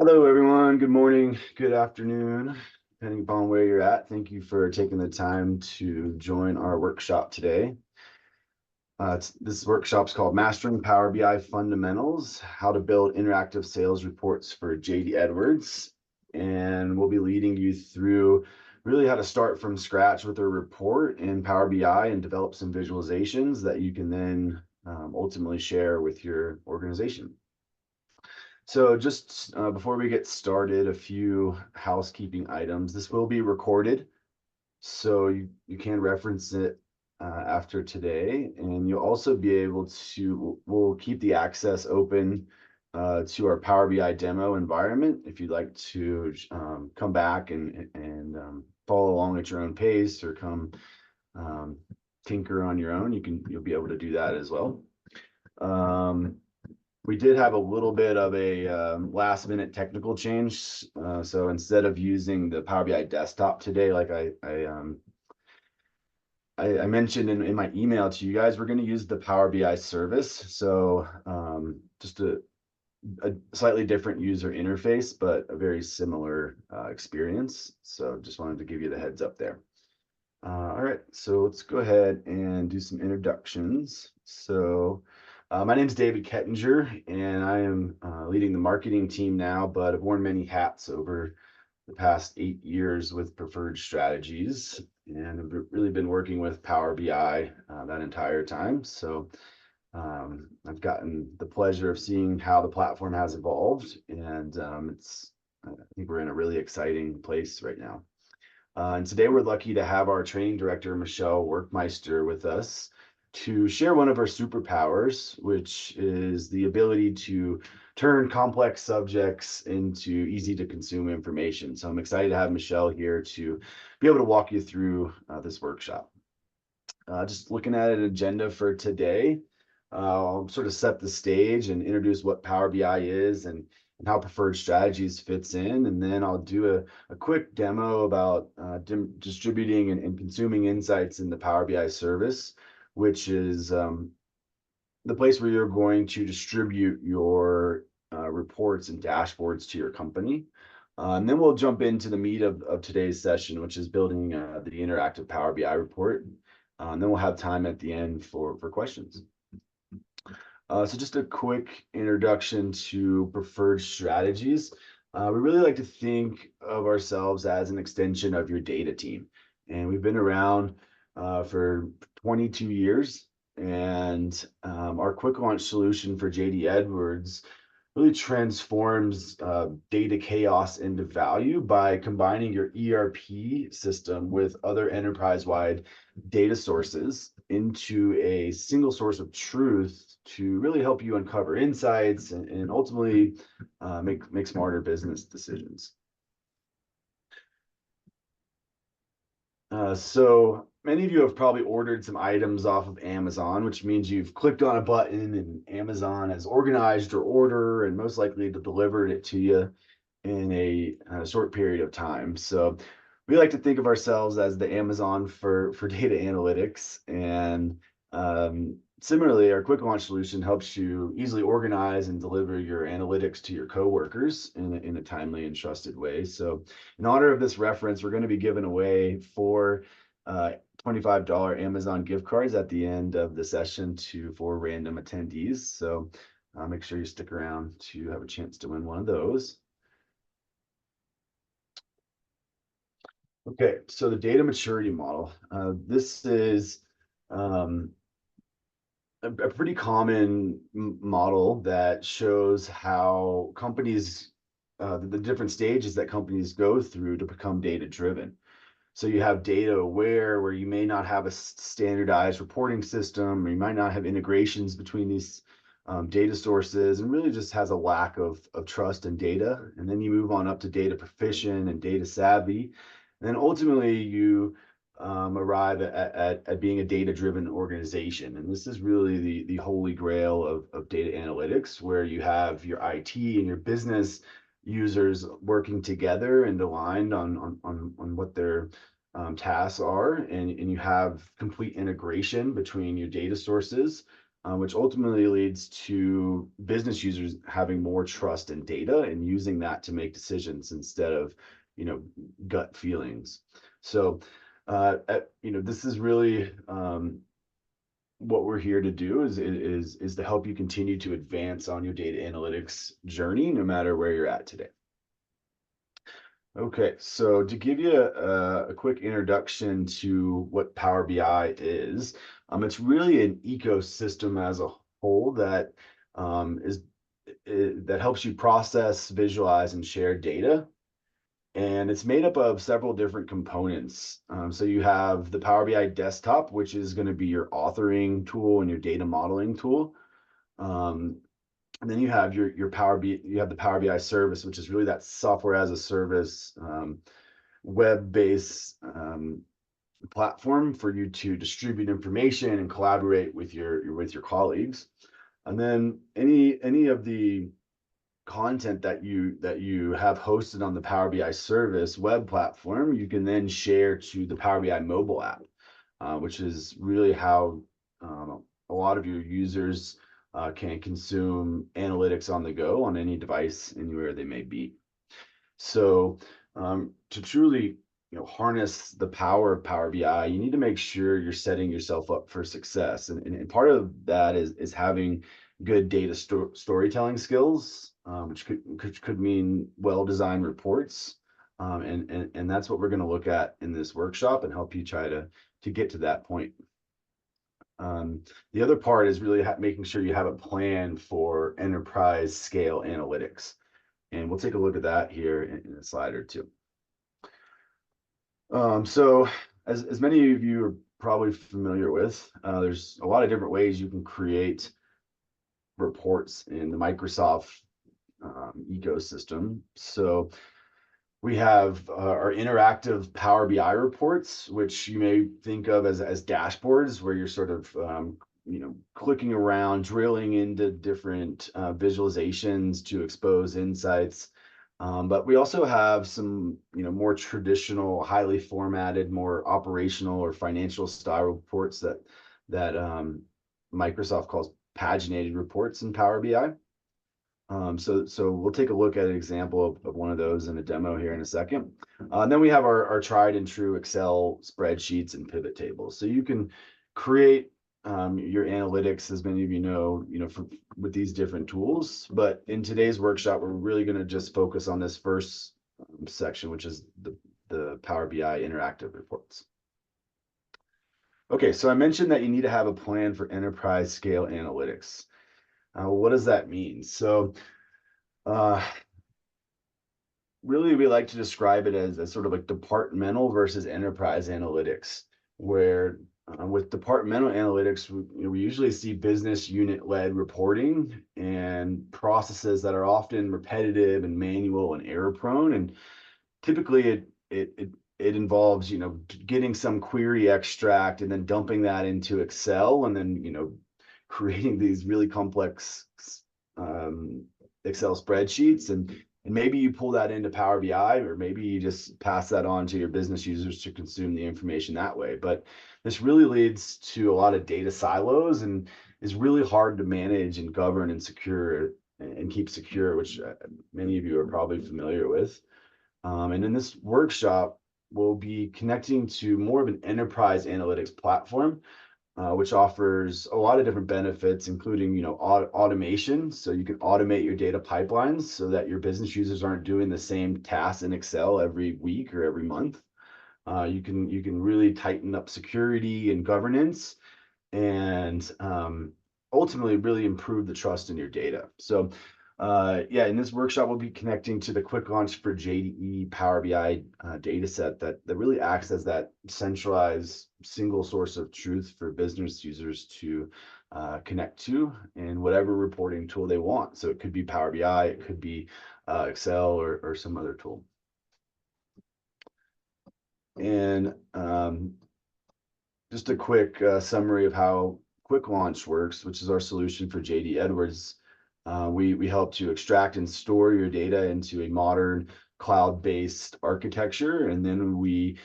Hello, everyone. Good morning, good afternoon, depending upon where you're at. Thank you for taking the time to join our workshop today. This workshop is called Mastering Power BI Fundamentals, How to Build Interactive Sales Reports for JD Edwards. And we'll be leading you through really how to start from scratch with a report in Power BI and develop some visualizations that you can then ultimately share with your organization. So just before we get started, a few housekeeping items. This will be recorded, so you can reference it after today, and you'll also be able to, we'll keep the access open to our Power BI demo environment. If you'd like to come back and follow along at your own pace or come tinker on your own, you'll be able to do that as well. We did have a little bit of a last minute technical change. So instead of using the Power BI desktop today, like I mentioned in my email to you guys, we're going to use the Power BI service. So just a slightly different user interface, but a very similar experience. So just wanted to give you the heads up there. All right, so let's go ahead and do some introductions. So my name is David Kettinger, and I am leading the marketing team now, but I've worn many hats over the past 8 years with Preferred Strategies, and I've really been working with Power BI that entire time. So I've gotten the pleasure of seeing how the platform has evolved, and I think we're in a really exciting place right now. And today we're lucky to have our training director, Michelle Werkmeister, with us to share one of our superpowers, which is the ability to turn complex subjects into easy to consume information. So I'm excited to have Michelle here to be able to walk you through this workshop. Just looking at an agenda for today, I'll sort of set the stage and introduce what Power BI is and how Preferred Strategies fits in. And then I'll do a quick demo about distributing and consuming insights in the Power BI service, which is the place where you're going to distribute your reports and dashboards to your company. And then we'll jump into the meat of today's session, which is building the interactive Power BI report. Then we'll have time at the end for questions. So just a quick introduction to Preferred Strategies. We really like to think of ourselves as an extension of your data team. And we've been around for 22 years. And our quick launch solution for JD Edwards really transforms data chaos into value by combining your ERP system with other enterprise-wide data sources into a single source of truth to really help you uncover insights and ultimately make smarter business decisions. So many of you have probably ordered some items off of Amazon, which means you've clicked on a button and Amazon has organized your order and most likely delivered it to you in a short period of time. So we like to think of ourselves as the Amazon for data analytics. And similarly, our quick launch solution helps you easily organize and deliver your analytics to your coworkers in a timely and trusted way. So in honor of this reference, we're going to be giving away 4 $25 Amazon gift cards at the end of the session to 4 random attendees. So make sure you stick around to have a chance to win one of those. Okay, so the data maturity model. This is a pretty common model that shows how companies, the different stages that companies go through to become data driven. So you have data aware, where you may not have a standardized reporting system, or you might not have integrations between these data sources, and really just has a lack of trust in data. And then you move on up to data proficient and data savvy. And then ultimately you arrive at being a data-driven organization. And this is really the holy grail of data analytics, where you have your IT and your business users working together and aligned on what their tasks are, and you have complete integration between your data sources, which ultimately leads to business users having more trust in data and using that to make decisions instead of, gut feelings. So, this is really what we're here to do is to help you continue to advance on your data analytics journey, no matter where you're at today. Okay, so to give you a quick introduction to what Power BI is, it's really an ecosystem as a whole that that helps you process, visualize, and share data. And it's made up of several different components. So you have the Power BI desktop, which is going to be your authoring tool and your data modeling tool. Um, and then you have your you have the Power BI service, which is really that software as a service, web-based platform for you to distribute information and collaborate with your colleagues. And then any of the content that you have hosted on the Power BI service web platform, you can then share to the Power BI mobile app, which is really how a lot of your users can consume analytics on the go on any device, anywhere they may be. So to truly harness the power of Power BI, you need to make sure you're setting yourself up for success. And part of that is having good data storytelling skills, which could mean well-designed reports. And that's what we're going to look at in this workshop and help you try to get to that point. The other part is really making sure you have a plan for enterprise scale analytics. And we'll take a look at that here in a slide or two. So as many of you are probably familiar with, there's a lot of different ways you can create reports in the Microsoft ecosystem. So we have our interactive Power BI reports, which you may think of as dashboards, where you're sort of clicking around, drilling into different visualizations to expose insights. But we also have some more traditional, highly formatted, more operational or financial style reports that Microsoft calls paginated reports in Power BI. So we'll take a look at an example of one of those in a demo here in a second. And then we have our tried and true Excel spreadsheets and pivot tables. So you can create your analytics, as many of you know, with these different tools. But in today's workshop, we're really going to just focus on this first section, which is the Power BI interactive reports. Okay, so I mentioned that you need to have a plan for enterprise scale analytics. What does that mean? So really, we like to describe it as sort of like departmental versus enterprise analytics, where with departmental analytics, we usually see business unit-led reporting and processes that are often repetitive and manual and error-prone. And typically, it involves getting some query extract and then dumping that into Excel, and then creating these really complex Excel spreadsheets, and maybe you pull that into Power BI, or maybe you just pass that on to your business users to consume the information that way. But this really leads to a lot of data silos and is really hard to manage and govern and secure and keep secure, which many of you are probably familiar with. And in this workshop, we'll be connecting to more of an enterprise analytics platform, which offers a lot of different benefits, including automation. So you can automate your data pipelines so that your business users aren't doing the same tasks in Excel every week or every month. You can really tighten up security and governance, and ultimately really improve the trust in your data. So yeah, in this workshop, we'll be connecting to the quick launch for JDE Power BI data set that really acts as that centralized single source of truth for business users to connect to in whatever reporting tool they want. So it could be Power BI, it could be Excel or some other tool. And just a quick summary of how Quick Launch works, which is our solution for JD Edwards. We help to extract and store your data into a modern cloud-based architecture, and then we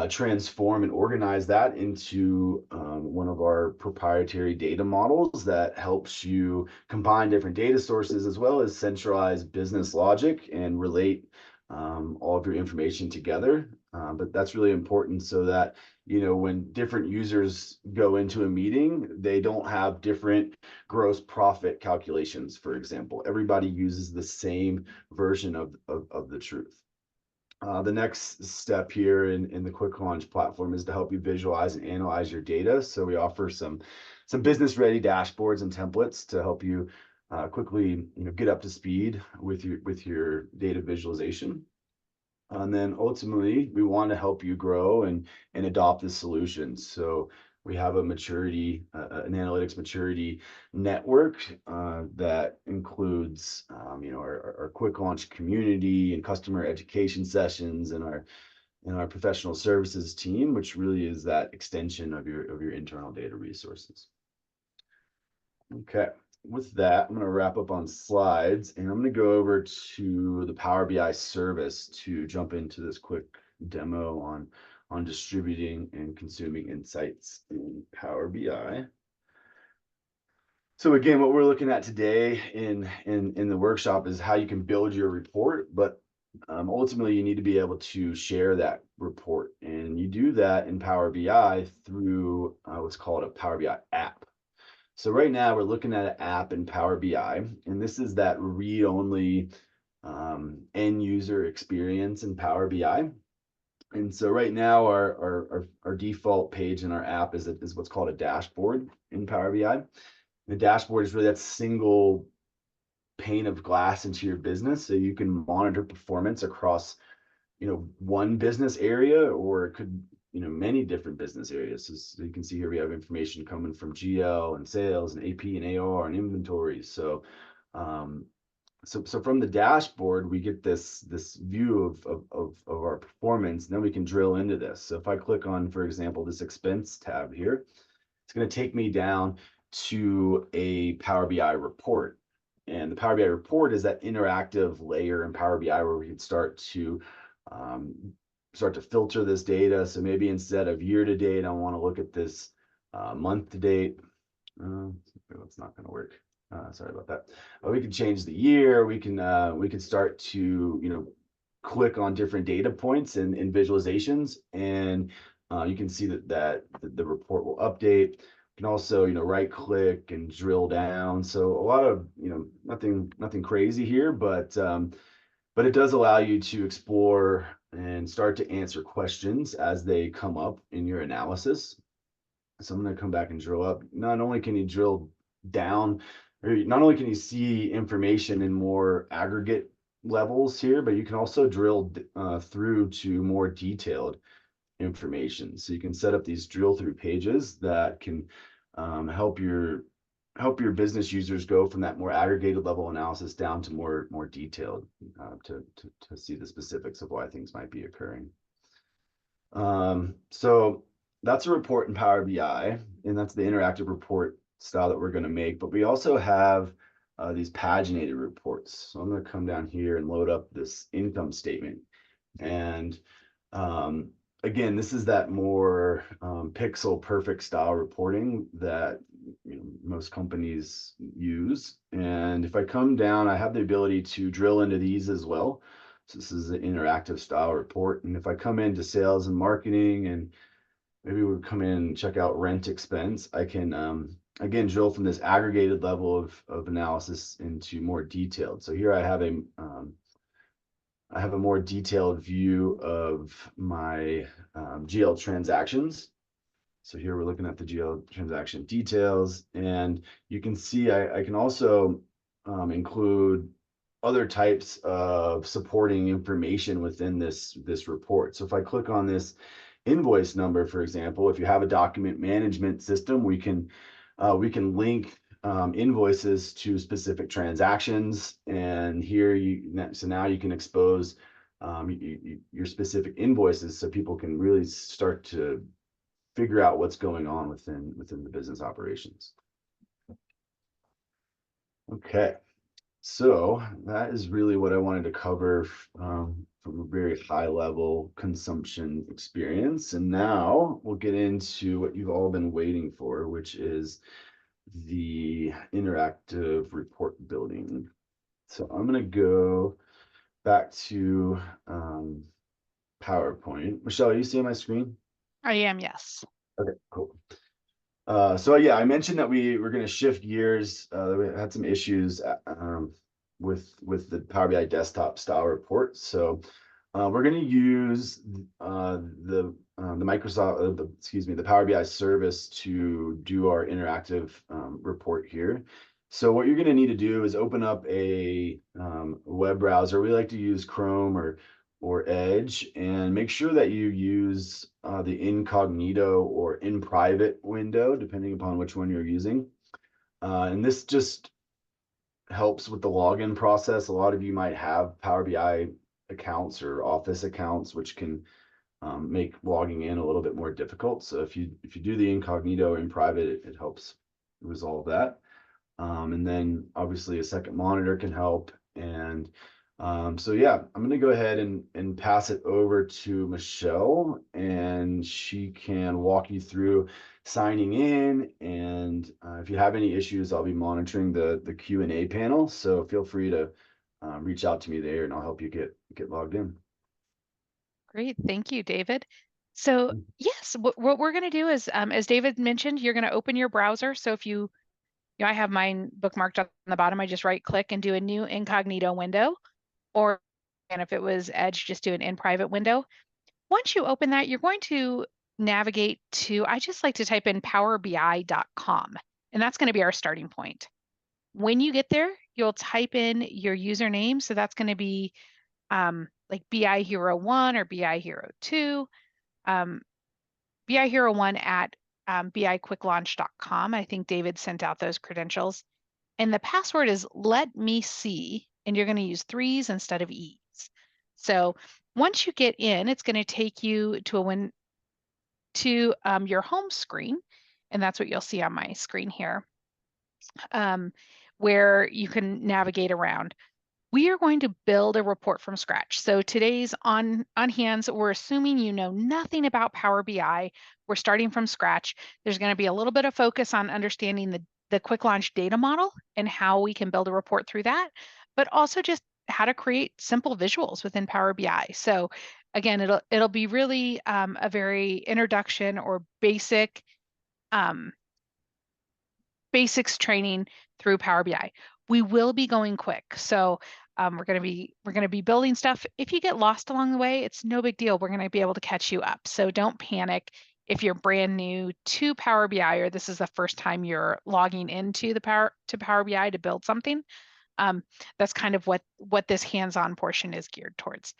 transform and organize that into one of our proprietary data models that helps you combine different data sources as well as centralize business logic and relate all of your information together. But that's really important so that, when different users go into a meeting, they don't have different gross profit calculations, for example. Everybody uses the same version of the truth. The next step here in the Quick Launch platform is to help you visualize and analyze your data. So we offer some business-ready dashboards and templates to help you quickly get up to speed with your data visualization. And then ultimately, we want to help you grow and adopt the solutions. So we have an analytics maturity network that includes, our quick launch community and customer education sessions and our professional services team, which really is that extension of your internal data resources. Okay. With that, I'm going to wrap up on slides, and I'm going to go over to the Power BI service to jump into this quick demo on distributing and consuming insights in Power BI. So again, what we're looking at today in the workshop is how you can build your report, but ultimately you need to be able to share that report, and you do that in Power BI through what's called a Power BI app. So right now we're looking at an app in Power BI, and this is that read-only end user experience in Power BI. And so right now our default page in our app is what's called a dashboard in Power BI. The dashboard is really that single pane of glass into your business, so you can monitor performance across one business area, or it could many different business areas. So you can see here we have information coming from GL and sales and AP and AR and inventory. So from the dashboard, we get this view of our performance, and then we can drill into this. So if I click on, for example, this expense tab here, it's going to take me down to a Power BI report. And the Power BI report is that interactive layer in Power BI where we can start to filter this data. So maybe instead of year to date, I want to look at this month to date. It's not going to work. Sorry about that. We can change the year. We can start to click on different data points in visualizations, and you can see that the report will update. You can also right click and drill down. So a lot of nothing crazy here, but it does allow you to explore and start to answer questions as they come up in your analysis. So I'm going to come back and drill up. Not only can you drill down, or not only can you see information in more aggregate levels here, but you can also drill through to more detailed information. So you can set up these drill through pages that can help your business users go from that more aggregated level analysis down to more detailed to see the specifics of why things might be occurring. So that's a report in Power BI, and that's the interactive report style that we're going to make. But we also have these paginated reports. So I'm going to come down here and load up this income statement. And again, this is that more pixel perfect style reporting that most companies use. And if I come down, I have the ability to drill into these as well. So this is an interactive style report. And if I come into sales and marketing, and maybe we come in and check out rent expense, I can again drill from this aggregated level of analysis into more detailed. So here I have a more detailed view of my GL transactions. So here we're looking at the GL transaction details, and you can see I can also include other types of supporting information within this report. So if I click on this invoice number, for example, if you have a document management system, we can link invoices to specific transactions, and here so now you can expose your specific invoices so people can really start to figure out what's going on within the business operations. Okay, So that is really what I wanted to cover from a very high level consumption experience. And now we'll get into what you've all been waiting for, which is the interactive report building. So I'm going to go back to PowerPoint. Michelle, are you seeing my screen? I am, yes. Okay, cool. So yeah, I mentioned that we were going to shift gears. We had some issues with the Power BI desktop style report. So we're going to use the Microsoft, excuse me, the Power BI service to do our interactive report here. So what you're going to need to do is open up a web browser. We like to use Chrome or Edge, and make sure that you use the incognito or in private window, depending upon which one you're using. And this just helps with the login process. A lot of you might have Power BI accounts or Office accounts, which can make logging in a little bit more difficult. So if you do the incognito in private, it helps resolve that. And then obviously a second monitor can help. And so yeah, I'm gonna go ahead and pass it over to Michelle, and she can walk you through signing in. And if you have any issues, I'll be monitoring the Q&A panel. So feel free to reach out to me there, and I'll help you get logged in. Great. Thank you, David. So yes, what we're going to do is, as David mentioned, you're going to open your browser. So if I have mine bookmarked on the bottom, I just right click and do a new incognito window, and if it was Edge, just do an in private window. Once you open that, you're going to navigate to, I just like to type in powerbi.com, and that's going to be our starting point. When you get there, you'll type in your username. So that's going to be like BI Hero 1 or BI Hero 2, BI Hero 1 at biquicklaunch.com. I think David sent out those credentials. And the password is let me see, and you're going to use 3s instead of E's. So once you get in, it's going to take you to your home screen, and that's what you'll see on my screen here, where you can navigate around. We are going to build a report from scratch. So today's on hands, we're assuming you know nothing about Power BI. We're starting from scratch. There's going to be a little bit of focus on understanding the quick launch data model and how we can build a report through that, but also just how to create simple visuals within Power BI. So again, it'll be really a very introduction or basics training through Power BI. We will be going quick. So we're going to be building stuff. If you get lost along the way, it's no big deal. We're going to be able to catch you up. So don't panic if you're brand new to Power BI, or this is the first time you're logging into Power BI to build something. That's kind of what this hands-on portion is geared towards.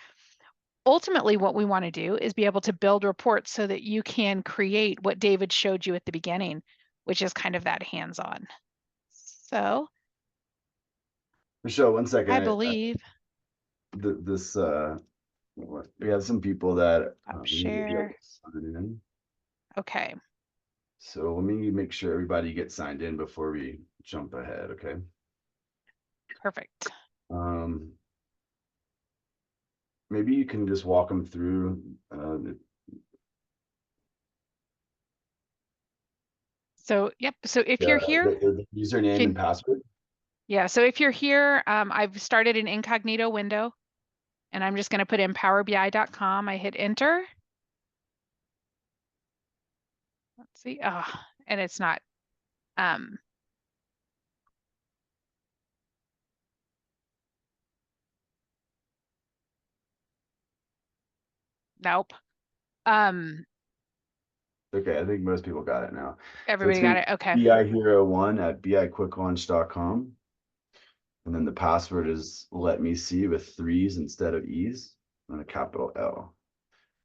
Ultimately, what we want to do is be able to build reports so that you can create what David showed you at the beginning, which is kind of that hands-on. So Michelle, one second. I believe This we have some people that need to be able share. to sign in. Okay, So let me make sure everybody gets signed in before we jump ahead, okay? perfect. Um, Maybe you can just walk them through. So yep. So if you're here, The username and password. so if you're here, I've started an incognito window, and I'm just going to put in powerbi.com. I hit enter. Let's see. And it's not. Nope. Okay, I think most people got it now. So it's Everybody gonna got it. Okay. be bihero1@biquicklaunch.com. And then the password is let me see with 3s instead of E's and a capital L.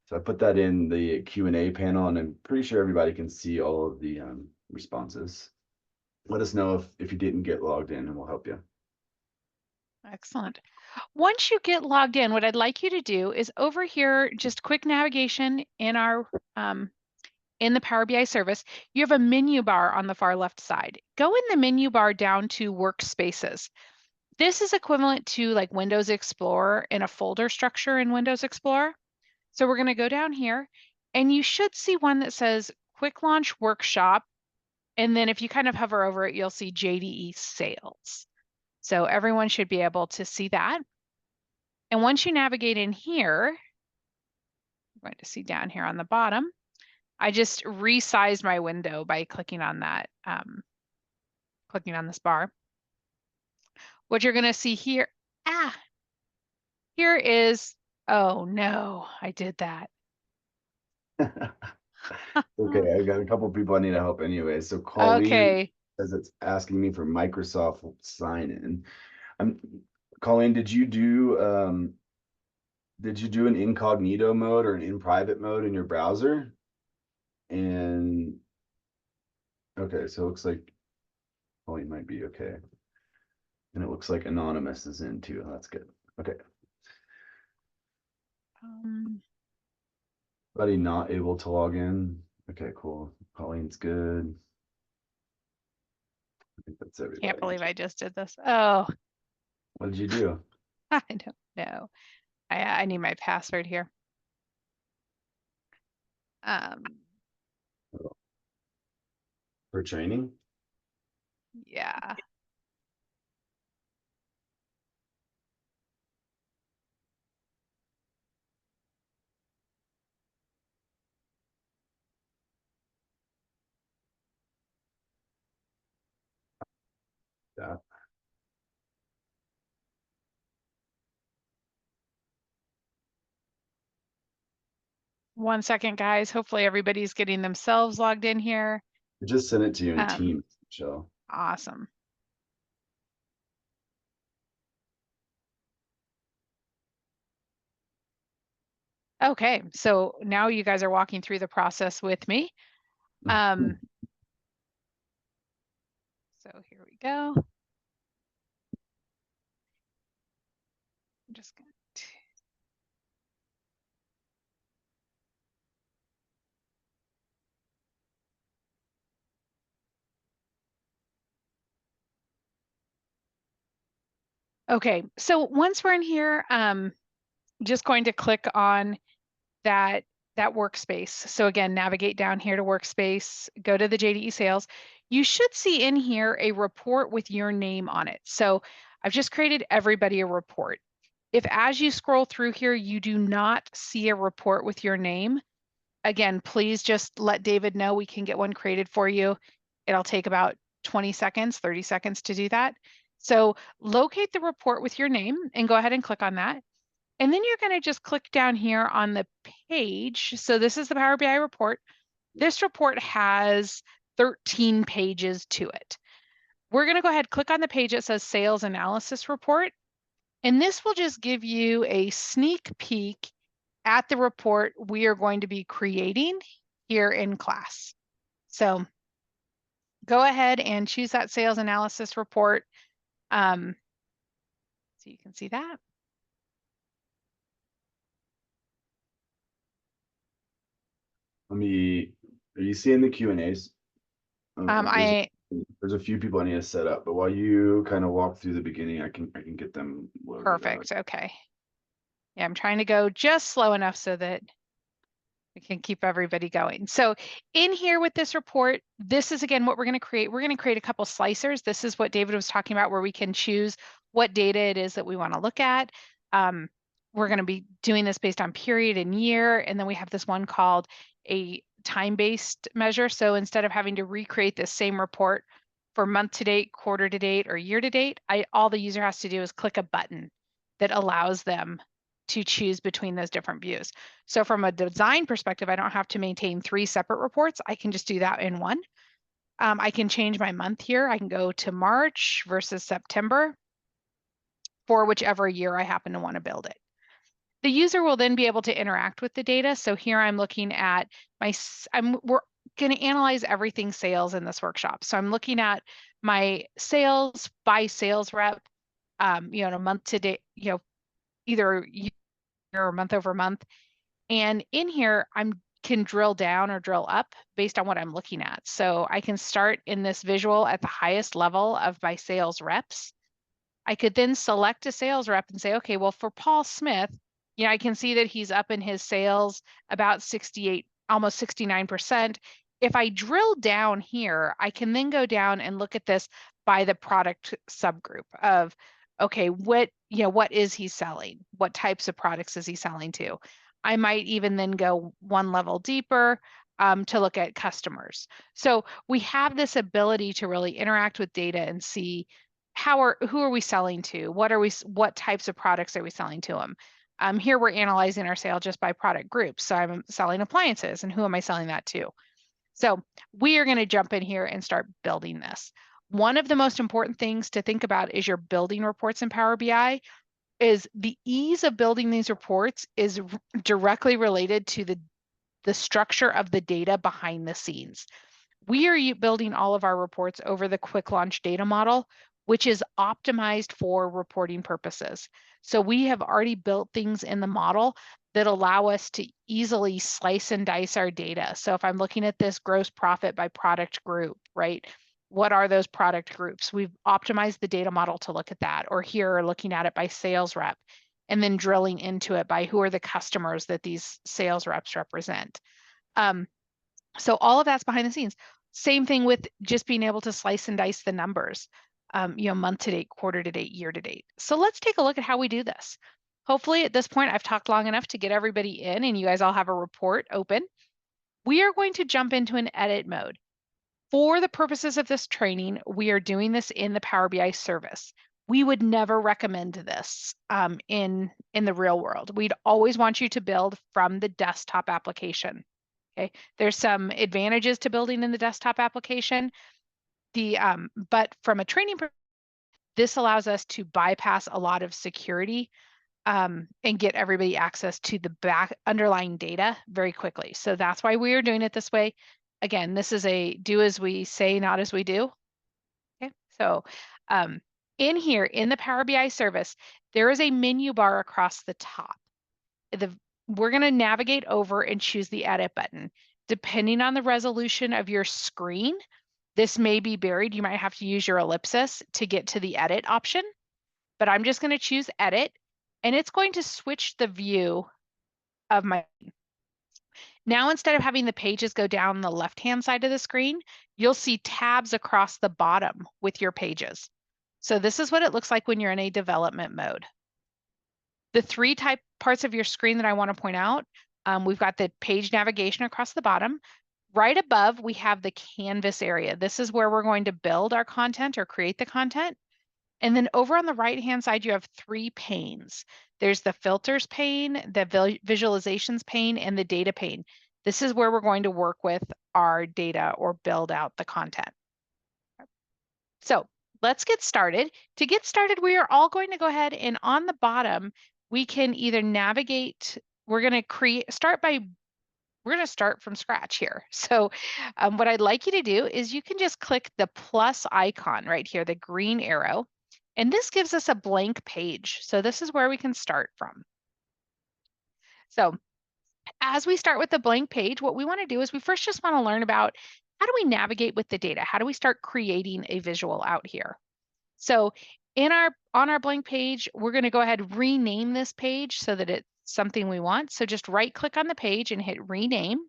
So I put that in the Q&A panel, and I'm pretty sure everybody can see all of the responses. Let us know if you didn't get logged in, and we'll help you. Excellent. Once you get logged in, what I'd like you to do is over here, just quick navigation in our in the Power BI service, you have a menu bar on the far left side. Go in the menu bar down to workspaces. This is equivalent to like Windows Explorer in a folder structure in Windows Explorer. So we're going to go down here and you should see one that says Quick Launch Workshop. And then if you kind of hover over it, you'll see JDE Sales. So everyone should be able to see that. And once you navigate in here, I'm going to see down here on the bottom, I just resized my window by clicking on that, clicking on this bar. What you're going to see here, here is, oh no, I did that. Okay, I got a couple people I need to help anyway. So Colleen Okay. says it's asking me for Microsoft sign in. I'm Colleen, did you do an incognito mode or an in private mode in your browser? And okay, so it looks like Colleen might be okay. And it looks like Anonymous is in too. That's good. Okay. Buddy not able to log in. Okay, cool. Colleen's good. I think that's everybody. Can't believe I just did this. Oh, What did you do? I don't know. I need my password here. For training? Yeah. Yeah. 1 second, guys. Hopefully everybody's getting themselves logged in here. I just sent it to you in Um, Teams, Michelle. Awesome. Okay, so now you guys are walking through the process with me. So here we go. I'm just gonna Okay, so once we're in here, just going to click on that workspace. So again, navigate down here to workspace, go to the JDE sales. You should see in here a report with your name on it. So I've just created everybody a report. If as you scroll through here, you do not see a report with your name, again, please just let David know we can get one created for you. It'll take about 20 seconds, 30 seconds to do that. So locate the report with your name and go ahead and click on that. And then you're going to just click down here on the page. So this is the Power BI report. This report has 13 pages to it. We're going to go ahead, click on the page that says Sales Analysis Report. And this will just give you a sneak peek at the report we are going to be creating here in class. So go ahead and choose that sales analysis report. So you can see that. Are you seeing the Q&As? There's a few people I need to set up, but while you kind of walk through the beginning, I can get them loaded Perfect. up. Okay. Yeah, I'm trying to go just slow enough so that we can keep everybody going. So in here with this report, this is again what we're going to create. We're going to create a couple slicers. This is what David was talking about, where we can choose what data it is that we want to look at. We're going to be doing this based on period and year. And then we have this one called a time-based measure. So instead of having to recreate this same report for month to date, quarter to date, or year to date, all the user has to do is click a button that allows them to choose between those different views. So from a design perspective, I don't have to maintain 3 separate reports. I can just do that in one. I can change my month here. I can go to March versus September for whichever year I happen to want to build it. The user will then be able to interact with the data. So here I'm looking at we're going to analyze everything sales in this workshop. So I'm looking at my sales by sales rep, a month to date, either year or month over month. And in here, I can drill down or drill up based on what I'm looking at. So I can start in this visual at the highest level of my sales reps. I could then select a sales rep and say, okay, well, for Paul Smith, I can see that he's up in his sales about 68, almost 69%. If I drill down here, I can then go down and look at this by the product subgroup of, okay, what is he selling? What types of products is he selling to? I might even then go one level deeper to look at customers. So we have this ability to really interact with data and see who are we selling to? What types of products are we selling to them? Here we're analyzing our sale just by product groups. So I'm selling appliances, and who am I selling that to? So we are going to jump in here and start building this. One of the most important things to think about is your building reports in Power BI is the ease of building these reports is directly related to the structure of the data behind the scenes. We are building all of our reports over the quick launch data model, which is optimized for reporting purposes. So we have already built things in the model that allow us to easily slice and dice our data. So if I'm looking at this gross profit by product group, right? What are those product groups? We've optimized the data model to look at that. Or here, looking at it by sales rep, and then drilling into it by who are the customers that these sales reps represent. So all of that's behind the scenes. Same thing with just being able to slice and dice the numbers, month to date, quarter to date, year to date. So let's take a look at how we do this. Hopefully at this point, I've talked long enough to get everybody in and you guys all have a report open. We are going to jump into an edit mode. For the purposes of this training, we are doing this in the Power BI service. We would never recommend this in the real world. We'd always want you to build from the desktop application. Okay, there's some advantages to building in the desktop application. But from a training, this allows us to bypass a lot of security and get everybody access to the underlying data very quickly. So that's why we are doing it this way. Again, this is a do as we say, not as we do. Okay, so in here in the Power BI service, there is a menu bar across the top. We're going to navigate over and choose the edit button. Depending on the resolution of your screen, this may be buried. You might have to use your ellipsis to get to the edit option, but I'm just going to choose edit, and it's going to switch the view of my. Now, instead of having the pages go down the left-hand side of the screen, you'll see tabs across the bottom with your pages. So this is what it looks like when you're in a development mode. The three parts of your screen that I want to point out, we've got the page navigation across the bottom. Right above, we have the canvas area. This is where we're going to build our content or create the content. And then over on the right-hand side, you have three panes. There's the filters pane, the visualizations pane, and the data pane. This is where we're going to work with our data or build out the content. So let's get started. To get started, we are all going to go ahead and on the bottom, we can either navigate, we're going to start from scratch here. So what I'd like you to do is you can just click the plus icon right here, the green arrow, and this gives us a blank page. So this is where we can start from. So as we start with the blank page, what we want to do is we first just want to learn about how do we navigate with the data? How do we start creating a visual out here? So on our blank page, we're going to go ahead and rename this page so that it's something we want. So just right click on the page and hit rename.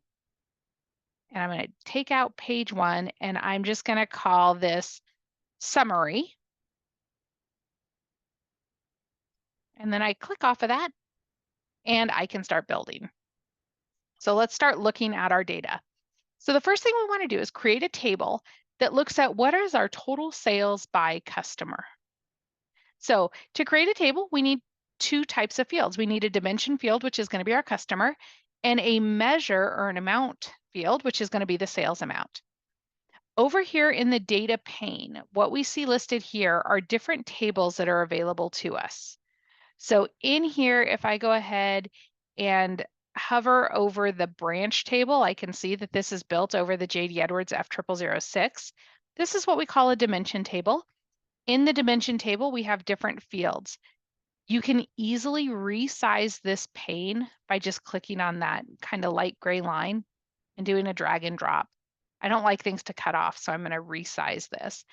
And I'm going to take out page 1 and I'm just going to call this summary. And then I click off of that and I can start building. So let's start looking at our data. So the first thing we want to do is create a table that looks at what is our total sales by customer. So to create a table, we need two types of fields. We need a dimension field, which is going to be our customer, and a measure or an amount field, which is going to be the sales amount. Over here in the data pane, what we see listed here are different tables that are available to us. So in here, if I go ahead and hover over the branch table, I can see that this is built over the JD Edwards F0006. This is what we call a dimension table. In the dimension table, we have different fields. You can easily resize this pane by just clicking on that kind of light gray line and doing a drag and drop. I don't like things to cut off, so I'm going to resize this.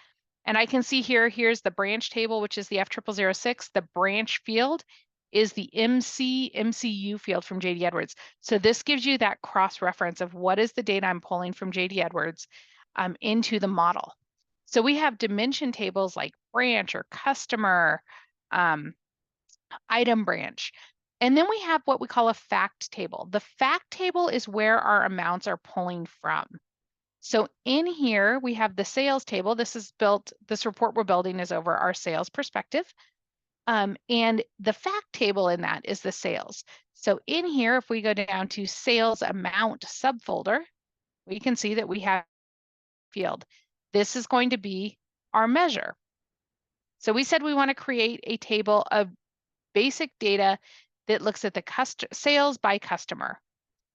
And I can see here, here's the branch table, which is the F0006. The branch field is the MCU field from JD Edwards. So this gives you that cross-reference of what is the data I'm pulling from JD Edwards into the model. So we have dimension tables like branch or customer, item branch. And then we have what we call a fact table. The fact table is where our amounts are pulling from. So in here, we have the sales table. This report we're building is over our sales perspective. And the fact table in that is the sales. So in here, if we go down to sales amount subfolder, we can see that we have field. This is going to be our measure. So we said we want to create a table of basic data that looks at the sales by customer.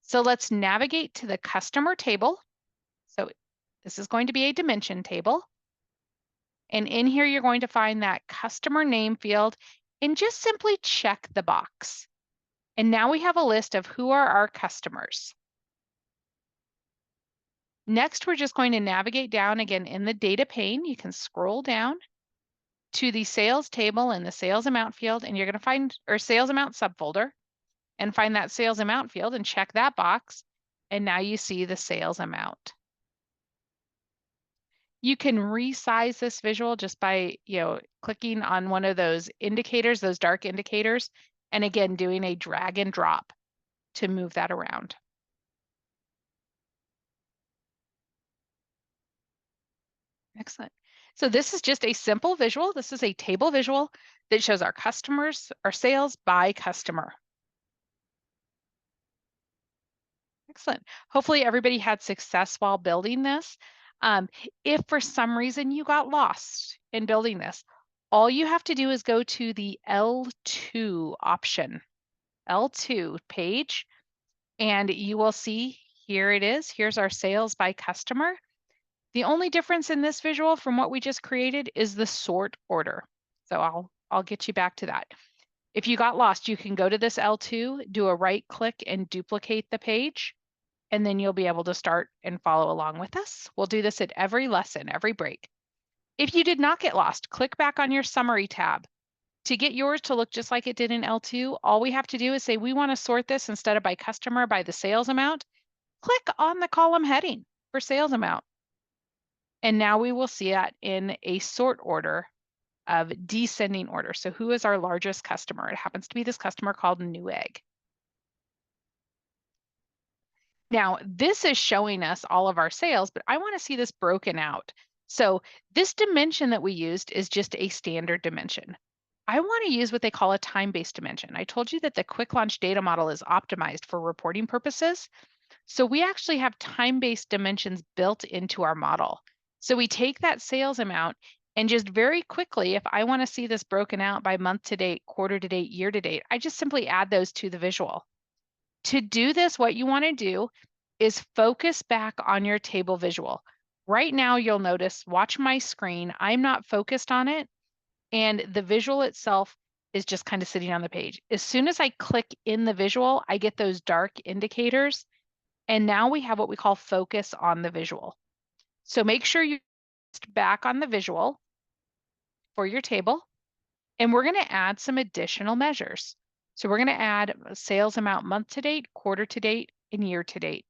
So let's navigate to the customer table. So this is going to be a dimension table. And in here, you're going to find that customer name field and just simply check the box. And now we have a list of who are our customers. Next, we're just going to navigate down again in the data pane. You can scroll down to the sales table in the sales amount field, and you're going to find our sales amount subfolder and find that sales amount field and check that box. And now you see the sales amount. You can resize this visual just by, clicking on one of those indicators, those dark indicators, and again, doing a drag and drop to move that around. Excellent. So this is just a simple visual. This is a table visual that shows our customers, our sales by customer. Excellent. Hopefully everybody had success while building this. If for some reason you got lost in building this, all you have to do is go to the L2 option, L2 page, and you will see here it is. Here's our sales by customer. The only difference in this visual from what we just created is the sort order. So I'll get you back to that. If you got lost, you can go to this L2, do a right click and duplicate the page, and then you'll be able to start and follow along with us. We'll do this at every lesson, every break. If you did not get lost, click back on your summary tab. To get yours to look just like it did in L2, all we have to do is say we want to sort this instead of by customer by the sales amount. Click on the column heading for sales amount. And now we will see that in a sort order of descending order. So who is our largest customer? It happens to be this customer called Newegg. Now, this is showing us all of our sales, but I want to see this broken out. So this dimension that we used is just a standard dimension. I want to use what they call a time-based dimension. I told you that the quick launch data model is optimized for reporting purposes. So we actually have time-based dimensions built into our model. So we take that sales amount and just very quickly, if I want to see this broken out by month to date, quarter to date, year to date, I just simply add those to the visual. To do this, what you want to do is focus back on your table visual. Right now, you'll notice, watch my screen, I'm not focused on it, and the visual itself is just kind of sitting on the page. As soon as I click in the visual, I get those dark indicators, and now we have what we call focus on the visual. So make sure you're back on the visual for your table, and we're going to add some additional measures. So we're going to add sales amount month to date, quarter to date, and year to date.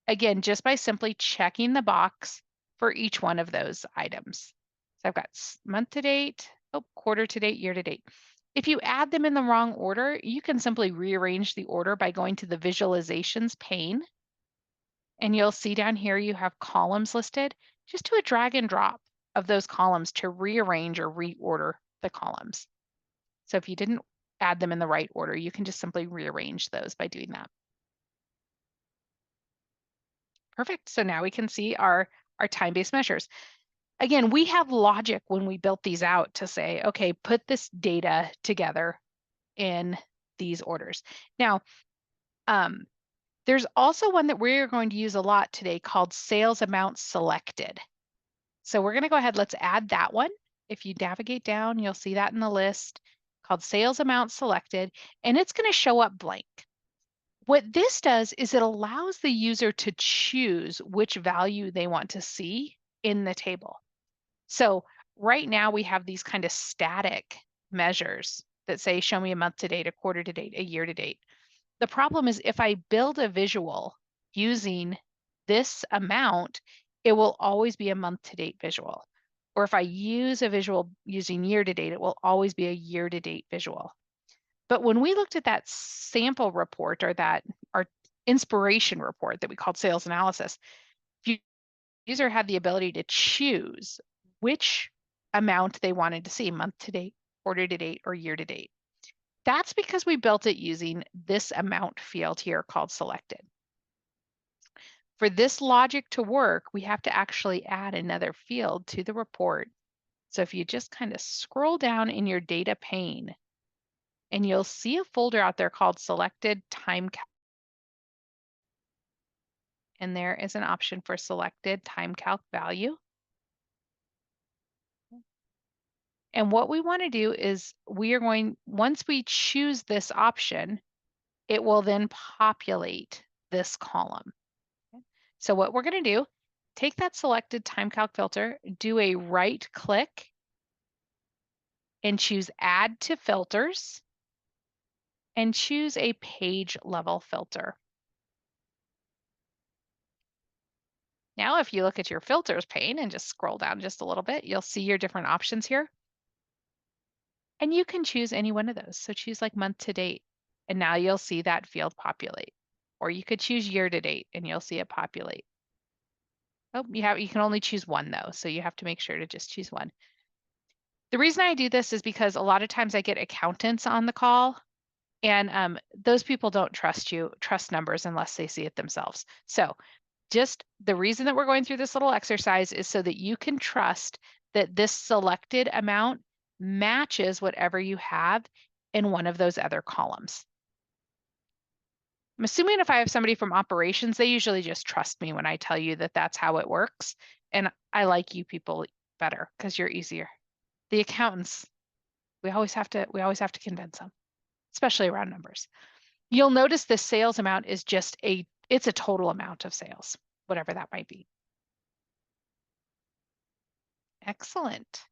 Again, just by simply checking the box for each one of those items. So I've got month to date, quarter to date, year to date. If you add them in the wrong order, you can simply rearrange the order by going to the visualizations pane. And you'll see down here you have columns listed. Just do a drag and drop of those columns to rearrange or reorder the columns. So if you didn't add them in the right order, you can just simply rearrange those by doing that. Perfect. So now we can see our time-based measures. Again, we have logic when we built these out to say, okay, put this data together in these orders. Now, there's also one that we're going to use a lot today called sales amount selected. So we're going to go ahead, let's add that one. If you navigate down, you'll see that in the list called sales amount selected, and it's going to show up blank. What this does is it allows the user to choose which value they want to see in the table. So right now we have these kind of static measures that say, show me a month to date, a quarter to date, a year to date. The problem is if I build a visual using this amount, it will always be a month to date visual. Or if I use a visual using year to date, it will always be a year to date visual. But when we looked at that sample report or that our inspiration report that we called sales analysis, the user had the ability to choose which amount they wanted to see, month to date, quarter to date, or year to date. That's because we built it using this amount field here called selected. For this logic to work, we have to actually add another field to the report. So if you just kind of scroll down in your data pane, and you'll see a folder out there called selected time calc. And there is an option for selected time calc value. And what we want to do is once we choose this option, it will then populate this column. So what we're going to do, take that selected time calc filter, do a right click and choose add to filters and choose a page level filter. Now, if you look at your filters pane and just scroll down just a little bit, you'll see your different options here. And you can choose any one of those. So choose like month to date, and now you'll see that field populate. Or you could choose year to date and you'll see it populate. Oh, you can only choose one though, so you have to make sure to just choose one. The reason I do this is because a lot of times I get accountants on the call, and those people don't trust numbers unless they see it themselves. So just the reason that we're going through this little exercise is so that you can trust that this selected amount matches whatever you have in one of those other columns. I'm assuming if I have somebody from operations, they usually just trust me when I tell you that that's how it works. And I like you people better because you're easier. The accountants, we always have to convince them, especially around numbers. You'll notice the sales amount is it's a total amount of sales, whatever that might be. Excellent.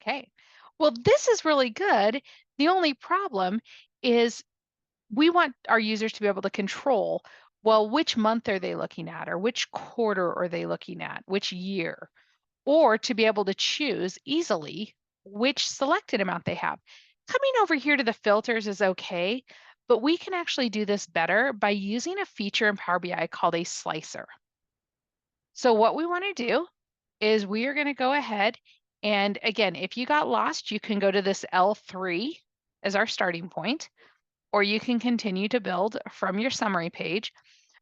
Okay. Well, this is really good. The only problem is we want our users to be able to control, well, which month are they looking at, or which quarter are they looking at, which year, or to be able to choose easily which selected amount they have. Coming over here to the filters is okay, but we can actually do this better by using a feature in Power BI called a slicer. So what we want to do is we are going to go ahead and again, if you got lost, you can go to this L3 as our starting point, or you can continue to build from your summary page.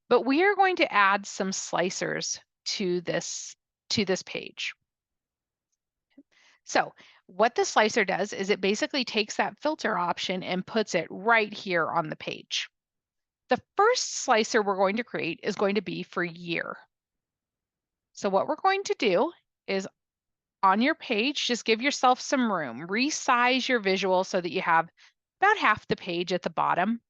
But we are going to add some slicers to this page. So what the slicer does is it basically takes that filter option and puts it right here on the page. The first slicer we're going to create is going to be for year. So what we're going to do is on your page, just give yourself some room, resize your visual so that you have about half the page at the bottom.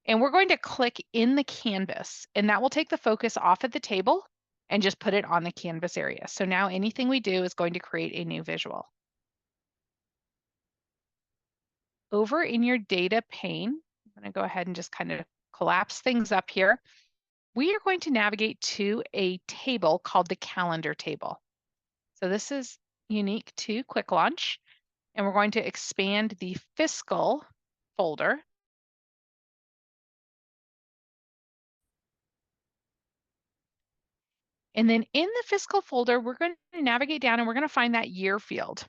And we're going to click in the canvas, and that will take the focus off of the table and just put it on the canvas area. So now anything we do is going to create a new visual. Over in your data pane, I'm going to go ahead and just kind of collapse things up here. We are going to navigate to a table called the calendar table. So this is unique to Quick Launch, and we're going to expand the fiscal folder. And then in the fiscal folder, we're going to navigate down and we're going to find that year field.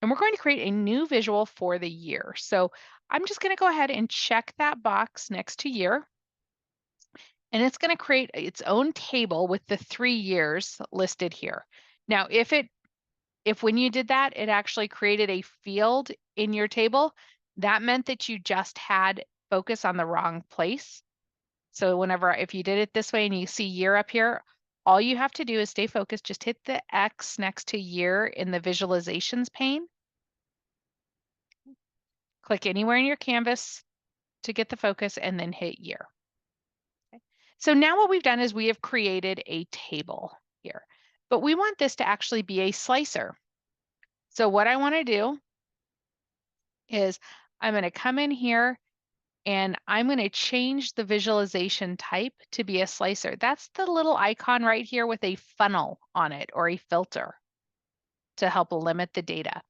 And we're going to create a new visual for the year. So I'm just going to go ahead and check that box next to year. And it's going to create its own table with the 3 years listed here. Now, if when you did that, it actually created a field in your table, that meant that you just had focus on the wrong place. So if you did it this way and you see year up here, all you have to do is stay focused. Just hit the X next to year in the visualizations pane. Click anywhere in your canvas to get the focus and then hit year. Okay. So now what we've done is we have created a table here. but we want this to actually be a slicer. So what I want to do is I'm going to come in here and I'm going to change the visualization type to be a slicer. That's the little icon right here with a funnel on it or a filter to help limit the data.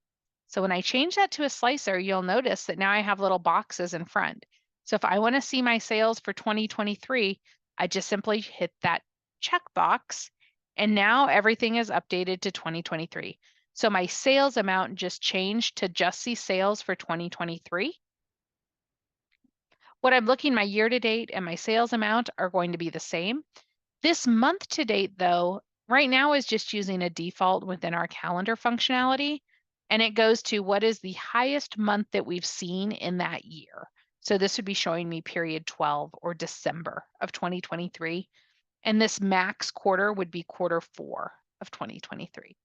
So when I change that to a slicer, you'll notice that now I have little boxes in front. So if I want to see my sales for 2023, I just simply hit that checkbox and now everything is updated to 2023. So my sales amount just changed to just see sales for 2023. What I'm looking, my year to date and my sales amount are going to be the same. This month to date though, right now is just using a default within our calendar functionality. And it goes to what is the highest month that we've seen in that year. So this would be showing me period 12 or December of 2023. And this max quarter would be quarter 4 of 2023.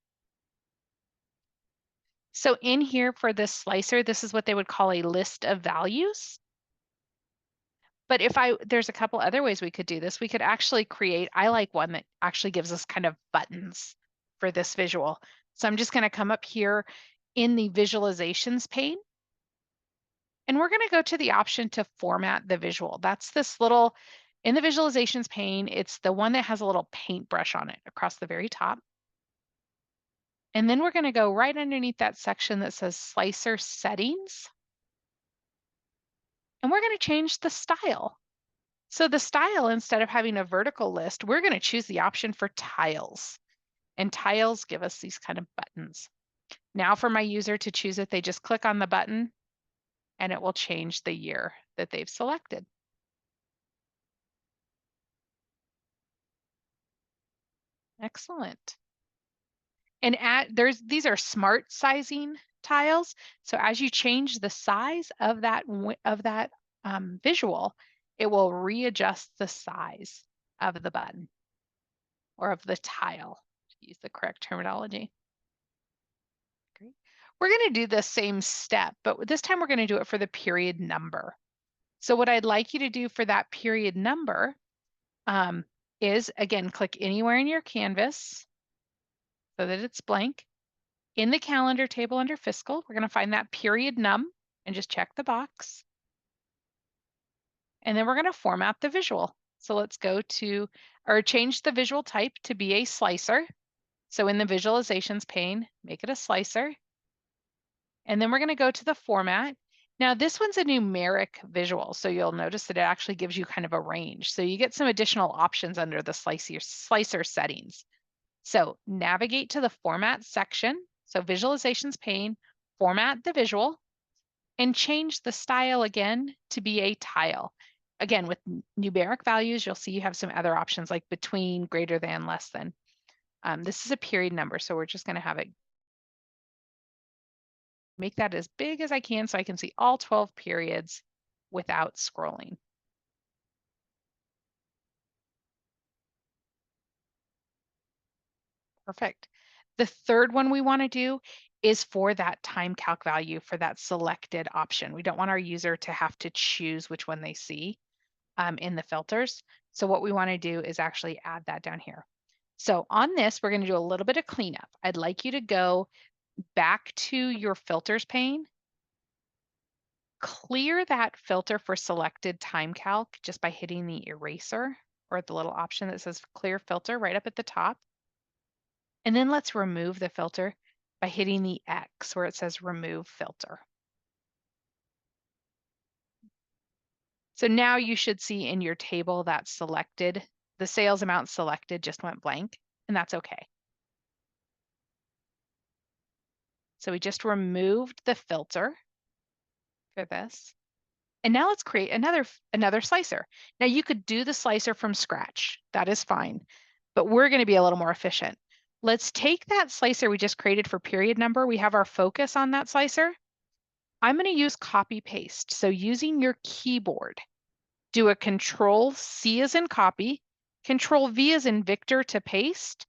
So in here for this slicer, this is what they would call a list of values. But there's a couple other ways we could do this. We could actually create, I like one that actually gives us kind of buttons for this visual. So I'm just going to come up here in the visualizations pane. And we're going to go to the option to format the visual. That's this little, in the visualizations pane, it's the one that has a little paintbrush on it across the very top. And then we're going to go right underneath that section that says slicer settings. And we're going to change the style. So the style, instead of having a vertical list, we're going to choose the option for tiles. And tiles give us these kind of buttons. Now for my user to choose it, they just click on the button and it will change the year that they've selected. Excellent. And these are smart sizing tiles. So as you change the size of that visual, it will readjust the size of the button or of the tile, to use the correct terminology. Great. We're going to do the same step, but this time we're going to do it for the period number. So what I'd like you to do for that period number is, again, click anywhere in your canvas so that it's blank. In the calendar table under fiscal, we're going to find that period num and just check the box. And then we're going to format the visual. So let's go to, or change the visual type to be a slicer. So in the visualizations pane, make it a slicer. And then we're going to go to the format. Now this one's a numeric visual, so you'll notice that it actually gives you kind of a range. So you get some additional options under the slicer settings. So navigate to the format section. So visualizations pane, format the visual, and change the style again to be a tile. Again, with numeric values, you'll see you have some other options like between, greater than, less than. This is a period number, so we're just going to have it make that as big as I can so I can see all 12 periods without scrolling. Perfect. The third one we want to do is for that time calc value for that selected option. We don't want our user to have to choose which one they see in the filters. So what we want to do is actually add that down here. So on this, we're going to do a little bit of cleanup. I'd like you to go back to your filters pane, clear that filter for selected time calc just by hitting the eraser or the little option that says clear filter right up at the top. And then let's remove the filter by hitting the X where it says remove filter. So now you should see in your table that selected, the sales amount selected just went blank, and that's okay. So we just removed the filter for this. And now let's create another slicer. Now you could do the slicer from scratch. That is fine, but we're going to be a little more efficient. Let's take that slicer we just created for period number. We have our focus on that slicer. I'm going to use copy paste. So using your keyboard, do a Control C as in copy, Control V as in Victor to paste,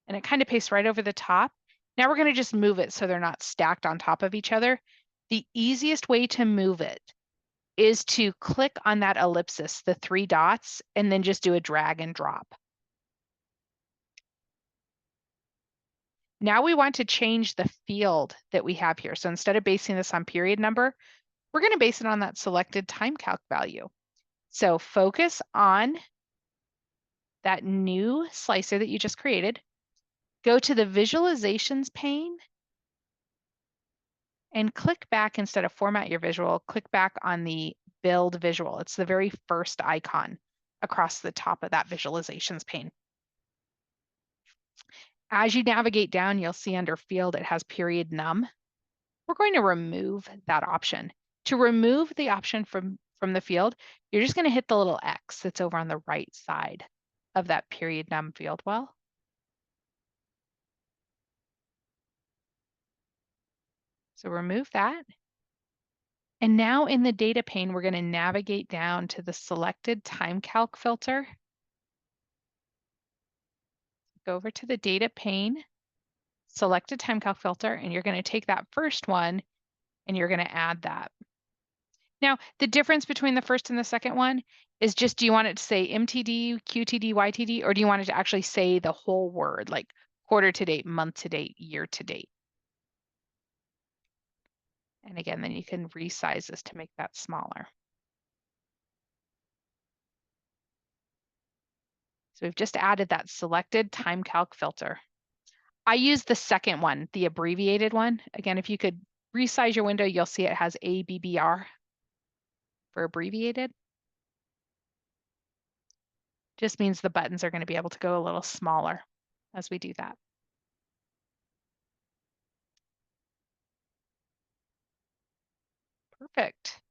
and it kind of pastes right over the top. Now we're going to just move it so they're not stacked on top of each other. The easiest way to move it is to click on that ellipsis, the 3 dots, and then just do a drag and drop. Now we want to change the field that we have here. So instead of basing this on period number, we're going to base it on that selected time calc value. So focus on that new slicer that you just created. Go to the visualizations pane and click back instead of format your visual, click back on the build visual. It's the very first icon across the top of that visualizations pane. As you navigate down, you'll see under field, it has period num. We're going to remove that option. To remove the option from the field, you're just going to hit the little X that's over on the right side of that period num field well. So remove that. And now in the data pane, we're going to navigate down to the selected time calc filter. Go over to the data pane, select a time calc filter, and you're going to take that first one and you're going to add that. Now, the difference between the first and the second one is just, do you want it to say MTD, QTD, YTD, or do you want it to actually say the whole word, like quarter to date, month to date, year to date? And again, then you can resize this to make that smaller. So we've just added that selected time calc filter. I use the second one, the abbreviated one. Again, if you could resize your window, you'll see it has ABBR for abbreviated. Just means the buttons are going to be able to go a little smaller as we do that. Perfect.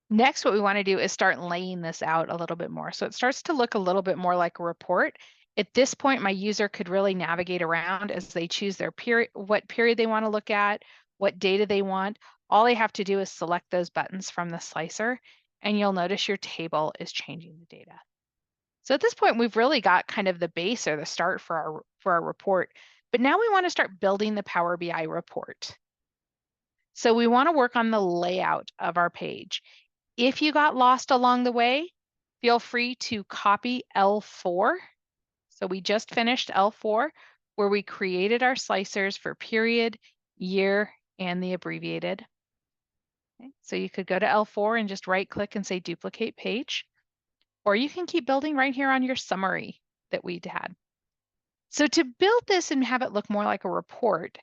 Next, what we want to do is start laying this out a little bit more. So it starts to look a little bit more like a report. At this point, my user could really navigate around as they choose their period, what period they want to look at, what data they want. All they have to do is select those buttons from the slicer, and you'll notice your table is changing the data. So at this point, we've really got kind of the base or the start for our report. But now we want to start building the Power BI report. So we want to work on the layout of our page. If you got lost along the way, feel free to copy L4. So we just finished L4, where we created our slicers for period, year, and the abbreviated. Okay. So you could go to L4 and just right click and say duplicate page, or you can keep building right here on your summary that we'd had. So to build this and have it look more like a report,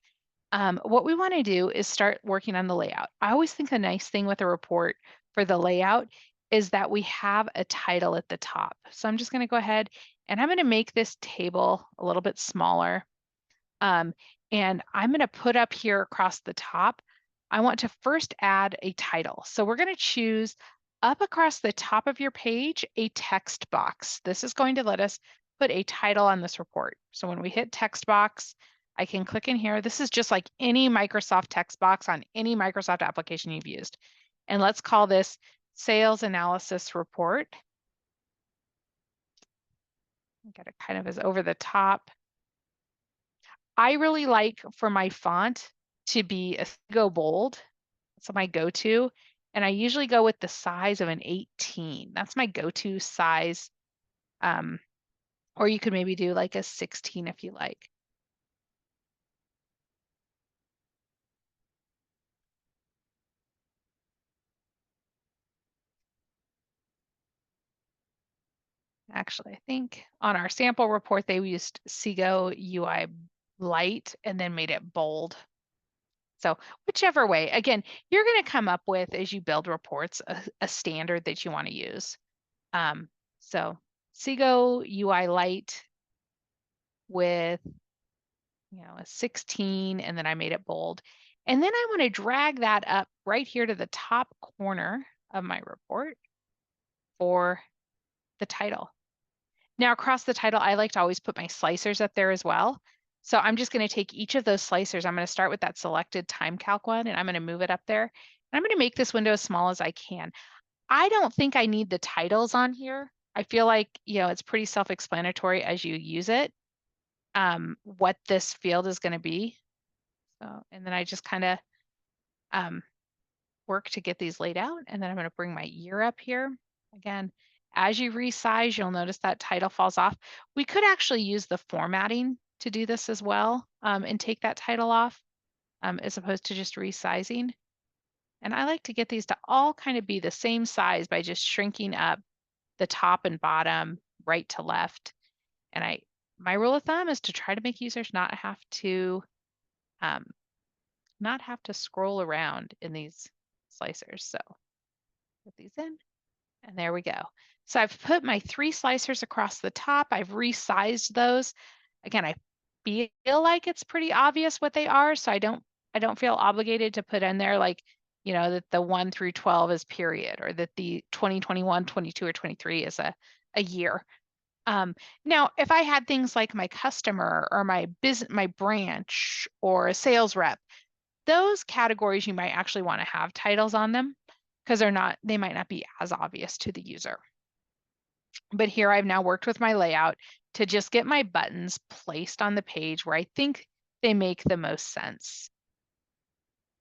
what we want to do is start working on the layout. I always think the nice thing with a report for the layout is that we have a title at the top. So I'm just going to go ahead and I'm going to make this table a little bit smaller. And I'm going to put up here across the top, I want to first add a title. So we're going to choose up across the top of your page, a text box. This is going to let us put a title on this report. So when we hit text box, I can click in here. This is just like any Microsoft text box on any Microsoft application you've used. And let's call this Sales Analysis Report. Get it kind of as over the top. I really like for my font to be a go bold. That's my go-to. And I usually go with the size of an 18. That's my go-to size. Or you could maybe do like a 16 if you like. Actually, I think on our sample report, they used Seago UI Light and then made it bold. So whichever way, again, you're going to come up with, as you build reports, a standard that you want to use. So Seago UI Light with, a 16, and then I made it bold. And then I want to drag that up right here to the top corner of my report for the title. Now across the title, I like to always put my slicers up there as well. So I'm just going to take each of those slicers. I'm going to start with that selected time calc one, and I'm going to move it up there. And I'm going to make this window as small as I can. I don't think I need the titles on here. I feel like, it's pretty self-explanatory as you use it, what this field is going to be. So, and then I just kind of work to get these laid out. And then I'm going to bring my year up here. Again, as you resize, you'll notice that title falls off. We could actually use the formatting to do this as well, and take that title off, as opposed to just resizing. And I like to get these to all kind of be the same size by just shrinking up the top and bottom, right to left. And my rule of thumb is to try to make users um, not have to scroll around in these slicers. So put these in, and there we go. So I've put my 3 slicers across the top. I've resized those. Again, I feel like it's pretty obvious what they are, so I don't feel obligated to put in there like, that the 1 through 12 is period, or that the 2021, 22, or 23 is a year. Now, if I had things like my customer or my branch or a sales rep, those categories you might actually want to have titles on them because they might not be as obvious to the user. But here I've now worked with my layout to just get my buttons placed on the page where I think they make the most sense.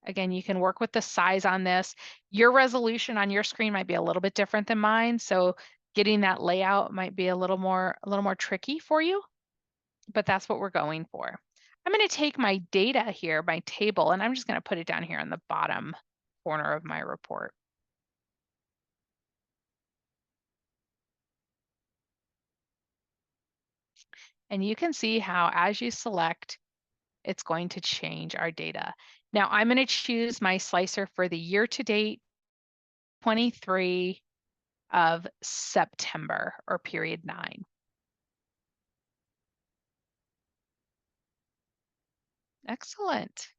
Again, you can work with the size on this. Your resolution on your screen might be a little bit different than mine, so getting that layout might be a little more tricky for you, but that's what we're going for. I'm going to take my data here, my table, and I'm just going to put it down here on the bottom corner of my report. And you can see how as you select, it's going to change our data. Now I'm going to choose my slicer for the year to date 23 of September, or period 9. Excellent.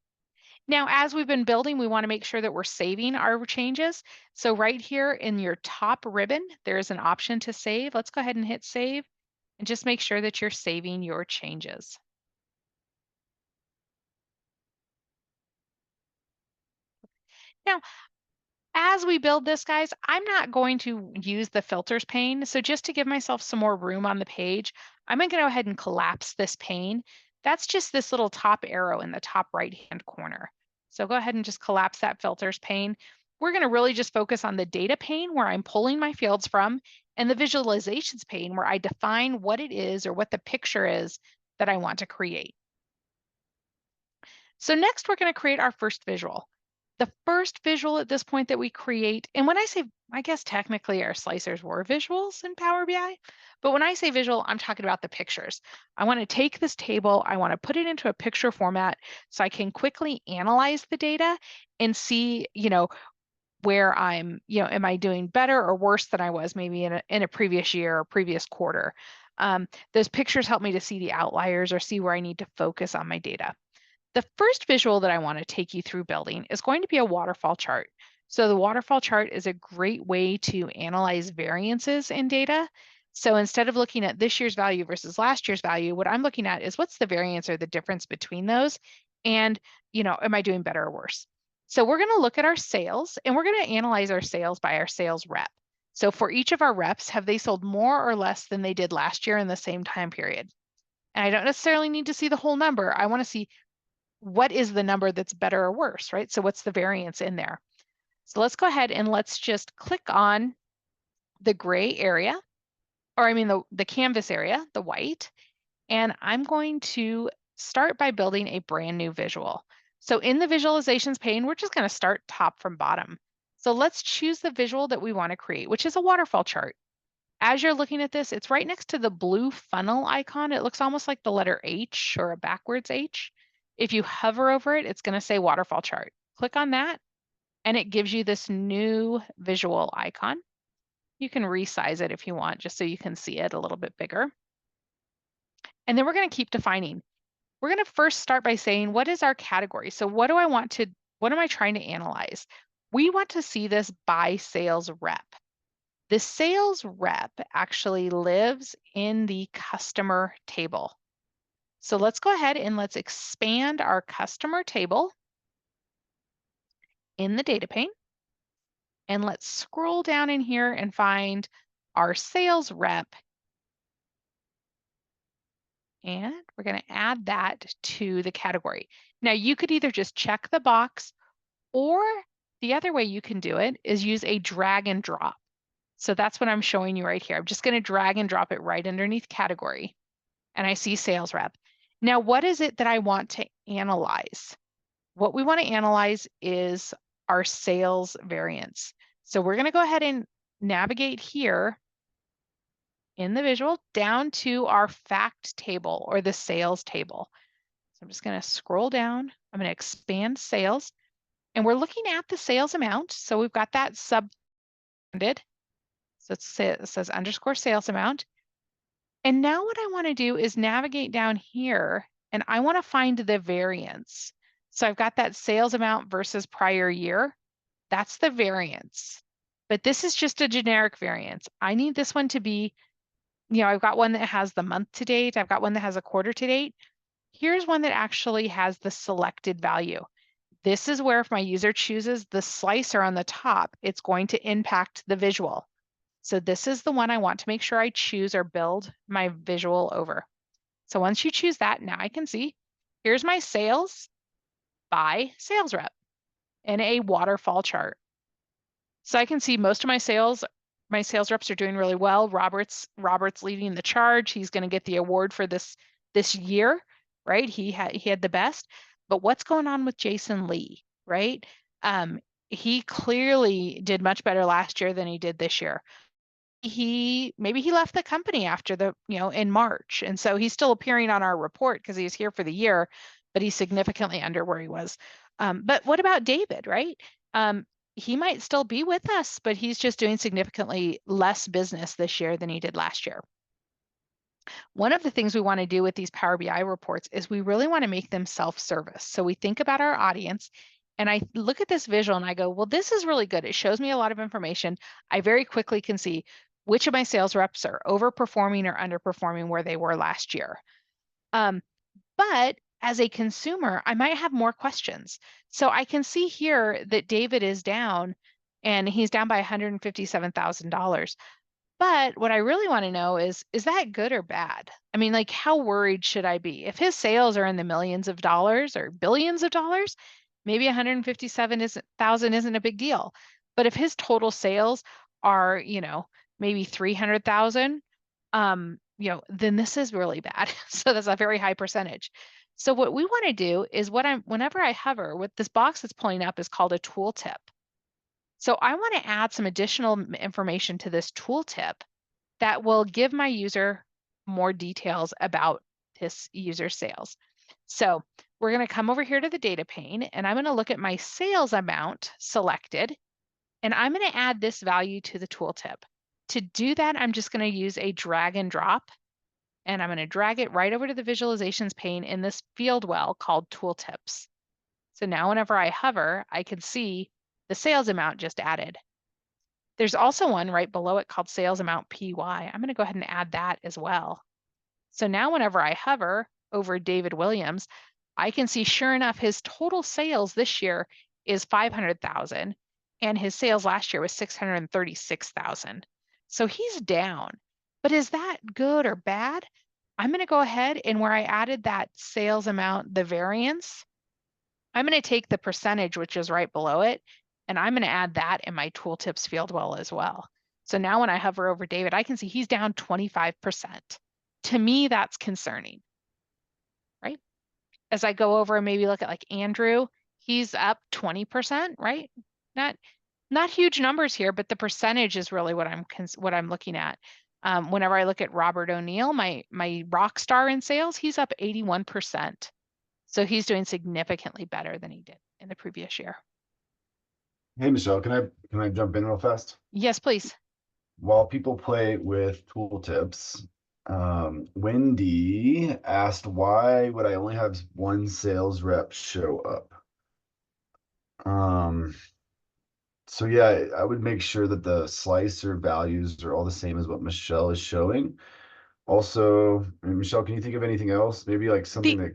Now, as we've been building, we want to make sure that we're saving our changes. So right here in your top ribbon, there's an option to save. Let's go ahead and hit save and just make sure that you're saving your changes. Now, as we build this, guys, I'm not going to use the filters pane. So just to give myself some more room on the page, I'm going to go ahead and collapse this pane. That's just this little top arrow in the top right-hand corner. So go ahead and just collapse that filters pane. We're going to really just focus on the data pane where I'm pulling my fields from, and the visualizations pane where I define what it is or what the picture is that I want to create. So next, we're going to create our first visual. The first visual at this point that we create, and when I say, I guess technically our slicers were visuals in Power BI, but when I say visual, I'm talking about the pictures. I want to take this table, I want to put it into a picture format so I can quickly analyze the data and see, where I'm, am I doing better or worse than I was maybe in a previous year or previous quarter. Those pictures help me to see the outliers or see where I need to focus on my data. The first visual that I want to take you through building is going to be a waterfall chart. So the waterfall chart is a great way to analyze variances in data. So instead of looking at this year's value versus last year's value, what I'm looking at is what's the variance or the difference between those? And, am I doing better or worse? So we're going to look at our sales and we're going to analyze our sales by our sales rep. So for each of our reps, have they sold more or less than they did last year in the same time period? And I don't necessarily need to see the whole number. I want to see what is the number that's better or worse, right? So what's the variance in there? So let's go ahead and let's just click on the gray area, or I mean the canvas area, the white, and I'm going to start by building a brand new visual. So in the visualizations pane, we're just going to start top from bottom. So let's choose the visual that we want to create, which is a waterfall chart. As you're looking at this, it's right next to the blue funnel icon. It looks almost like the letter H or a backwards H. If you hover over it, it's going to say waterfall chart. Click on that, and it gives you this new visual icon. You can resize it if you want, just so you can see it a little bit bigger. And then we're going to keep defining. We're going to first start by saying, what is our category? So what am I trying to analyze? We want to see this by sales rep. The sales rep actually lives in the customer table. So let's go ahead and let's expand our customer table in the data pane. And let's scroll down in here and find our sales rep. And we're going to add that to the category. Now you could either just check the box, or the other way you can do it is use a drag and drop. So that's what I'm showing you right here. I'm just going to drag and drop it right underneath category. And I see sales rep. Now, what is it that I want to analyze? What we want to analyze is our sales variance. So we're going to go ahead and navigate here in the visual down to our fact table or the sales table. So I'm just going to scroll down. I'm going to expand sales, and we're looking at the sales amount. So we've got that sub-funded. So it says underscore sales amount. And now what I want to do is navigate down here, and I want to find the variance. So I've got that sales amount versus prior year. That's the variance. But this is just a generic variance. I need this one to be, I've got one that has the month to date. I've got one that has a quarter to date. Here's one that actually has the selected value. This is where if my user chooses the slicer on the top, it's going to impact the visual. So this is the one I want to make sure I choose or build my visual over. So once you choose that, now I can see, here's my sales by sales rep in a waterfall chart. So I can see most of my sales reps are doing really well. Robert's leading the charge. He's going to get the award for this year, right? He had the best. But what's going on with Jason Lee, right? He clearly did much better last year than he did this year. Maybe he left the company after in March, and so he's still appearing on our report because he's here for the year, but he's significantly under where he was. But what about David, right? He might still be with us, but he's just doing significantly less business this year than he did last year. One of the things we want to do with these Power BI reports is we really want to make them self-service. So we think about our audience, and I look at this visual and I go, well, this is really good. It shows me a lot of information. I very quickly can see which of my sales reps are overperforming or underperforming where they were last year. But as a consumer, I might have more questions. So I can see here that David is down, and he's down by $157,000. But what I really want to know is that good or bad? I mean, like, how worried should I be? If his sales are in the millions of dollars or billions of dollars, maybe 157,000 isn't a big deal. But if his total sales are, maybe 300,000, then this is really bad. So that's a very high percentage. So what we want to do is whenever I hover, what this box that's pulling up is called a tooltip. So I want to add some additional information to this tooltip that will give my user more details about this user sales. So we're going to come over here to the data pane, and I'm going to look at my sales amount selected, and I'm going to add this value to the tooltip. To do that, I'm just going to use a drag and drop, and I'm going to drag it right over to the visualizations pane in this field well called tooltips. So now whenever I hover, I can see the sales amount just added. There's also one right below it called sales amount PY. I'm going to go ahead and add that as well. So now whenever I hover over David Williams, I can see sure enough, his total sales this year is 500,000 and his sales last year was 636,000. So he's down, but is that good or bad? I'm going to go ahead and where I added that sales amount, the variance, I'm going to take the percentage, which is right below it, and I'm going to add that in my tooltips field well as well. So now when I hover over David, I can see he's down 25%. To me, that's concerning, right? As I go over and maybe look at like Andrew, he's up 20%, right? Not huge numbers here, but the percentage is really what I'm looking at. Whenever I look at Robert O'Neill, my rock star in sales, he's up 81%. So he's doing significantly better than he did in the previous year. Hey, Michelle, can I jump in real fast? Yes, please. While people play with tooltips, Wendy asked, why would I only have one sales rep show up? So yeah, I would make sure that the slicer values are all the same as what Michelle is showing. Also, Michelle, can you think of anything else? Maybe like something that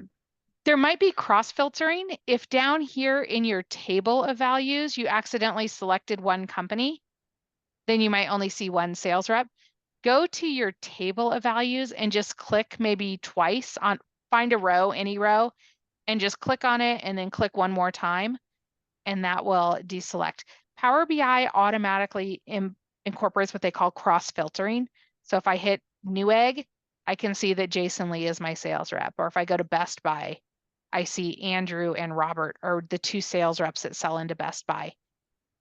There might be cross filtering. If down here in your table of values, you accidentally selected one company, then you might only see one sales rep. Go to your table of values and just click maybe twice on, find a row, any row, and just click on it and then click one more time, and that will deselect. Power BI automatically incorporates what they call cross filtering. So if I hit Newegg, I can see that Jason Lee is my sales rep. Or if I go to Best Buy, I see Andrew and Robert are the two sales reps that sell into Best Buy.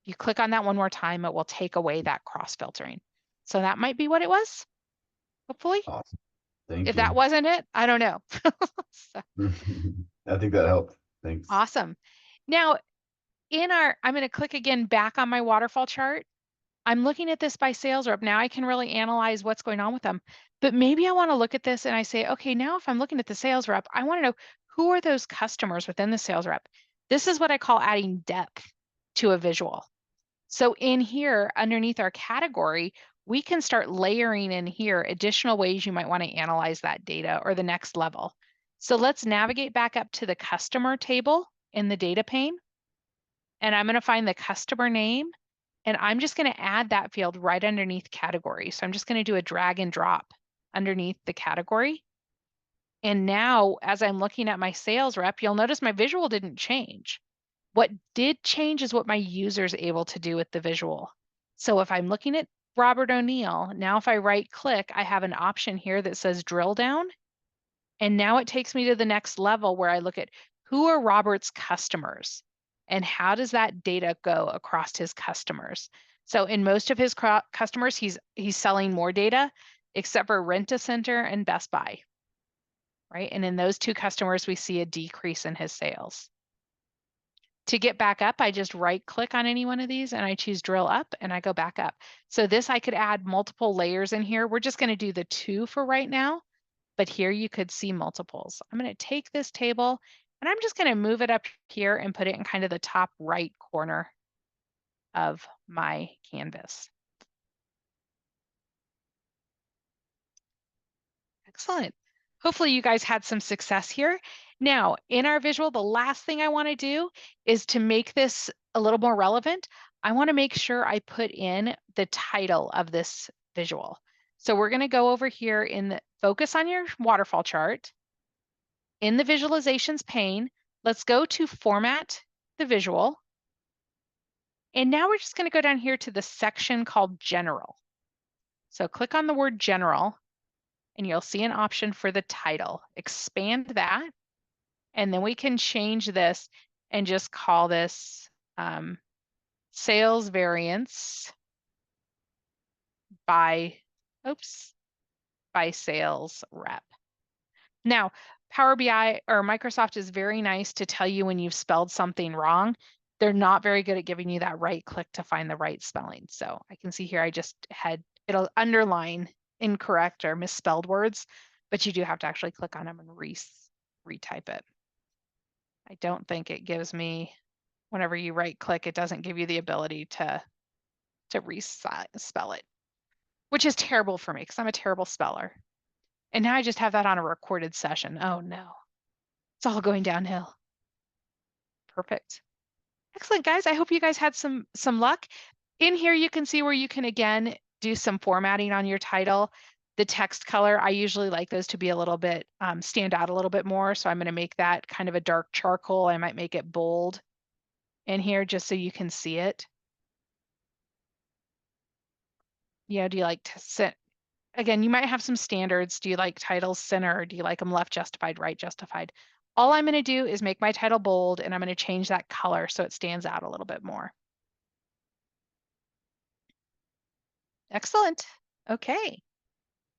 You click on that one more time, it will take away that cross filtering. So that might be what it was, hopefully. Awesome. Thank If that you. wasn't it, I don't know. So, I think that helped. Thanks. awesome. Now, I'm going to click again back on my waterfall chart. I'm looking at this by sales rep. Now I can really analyze what's going on with them. But maybe I want to look at this and I say, okay, now if I'm looking at the sales rep, I want to know who are those customers within the sales rep. This is what I call adding depth to a visual. So in here, underneath our category, we can start layering in here additional ways you might want to analyze that data or the next level. So let's navigate back up to the customer table in the data pane. And I'm going to find the customer name. And I'm just going to add that field right underneath category. So I'm just going to do a drag and drop underneath the category. And now, as I'm looking at my sales rep, you'll notice my visual didn't change. What did change is what my user's able to do with the visual. So if I'm looking at Robert O'Neill, now if I right click, I have an option here that says drill down. And now it takes me to the next level where I look at who are Robert's customers and how does that data go across his customers. So in most of his customers, he's selling more data, except for Rent-A-Center and Best Buy, right? And in those two customers, we see a decrease in his sales. To get back up, I just right click on any one of these and I choose drill up and I go back up. So this, I could add multiple layers in here. We're just going to do the 2 for right now, but here you could see multiples. I'm going to take this table and I'm just going to move it up here and put it in kind of the top right corner of my canvas. Excellent. Hopefully you guys had some success here. Now, in our visual, the last thing I want to do is to make this a little more relevant. I want to make sure I put in the title of this visual. So we're going to go over here in the focus on your waterfall chart. In the visualizations pane, let's go to format the visual. And now we're just going to go down here to the section called general. So click on the word general and you'll see an option for the title. Expand that. And then we can change this and just call this sales variance by sales rep. Now, Power BI or Microsoft is very nice to tell you when you've spelled something wrong. They're not very good at giving you that right click to find the right spelling. So I can see here I just had, it'll underline incorrect or misspelled words, but you do have to actually click on them and retype it. I don't think it gives me, whenever you right click, it doesn't give you the ability to spell it, which is terrible for me because I'm a terrible speller. And now I just have that on a recorded session. Oh no, it's all going downhill. Perfect. Excellent, guys. I hope you guys had some luck. In here, you can see where you can, again, do some formatting on your title. The text color, I usually like those to be a little bit, stand out a little bit more. So I'm going to make that kind of a dark charcoal. I might make it bold in here just so you can see it. Yeah, do you like to sit? Again, you might have some standards. Do you like titles center or do you like them left justified, right justified? All I'm going to do is make my title bold and I'm going to change that color so it stands out a little bit more. Excellent. Okay.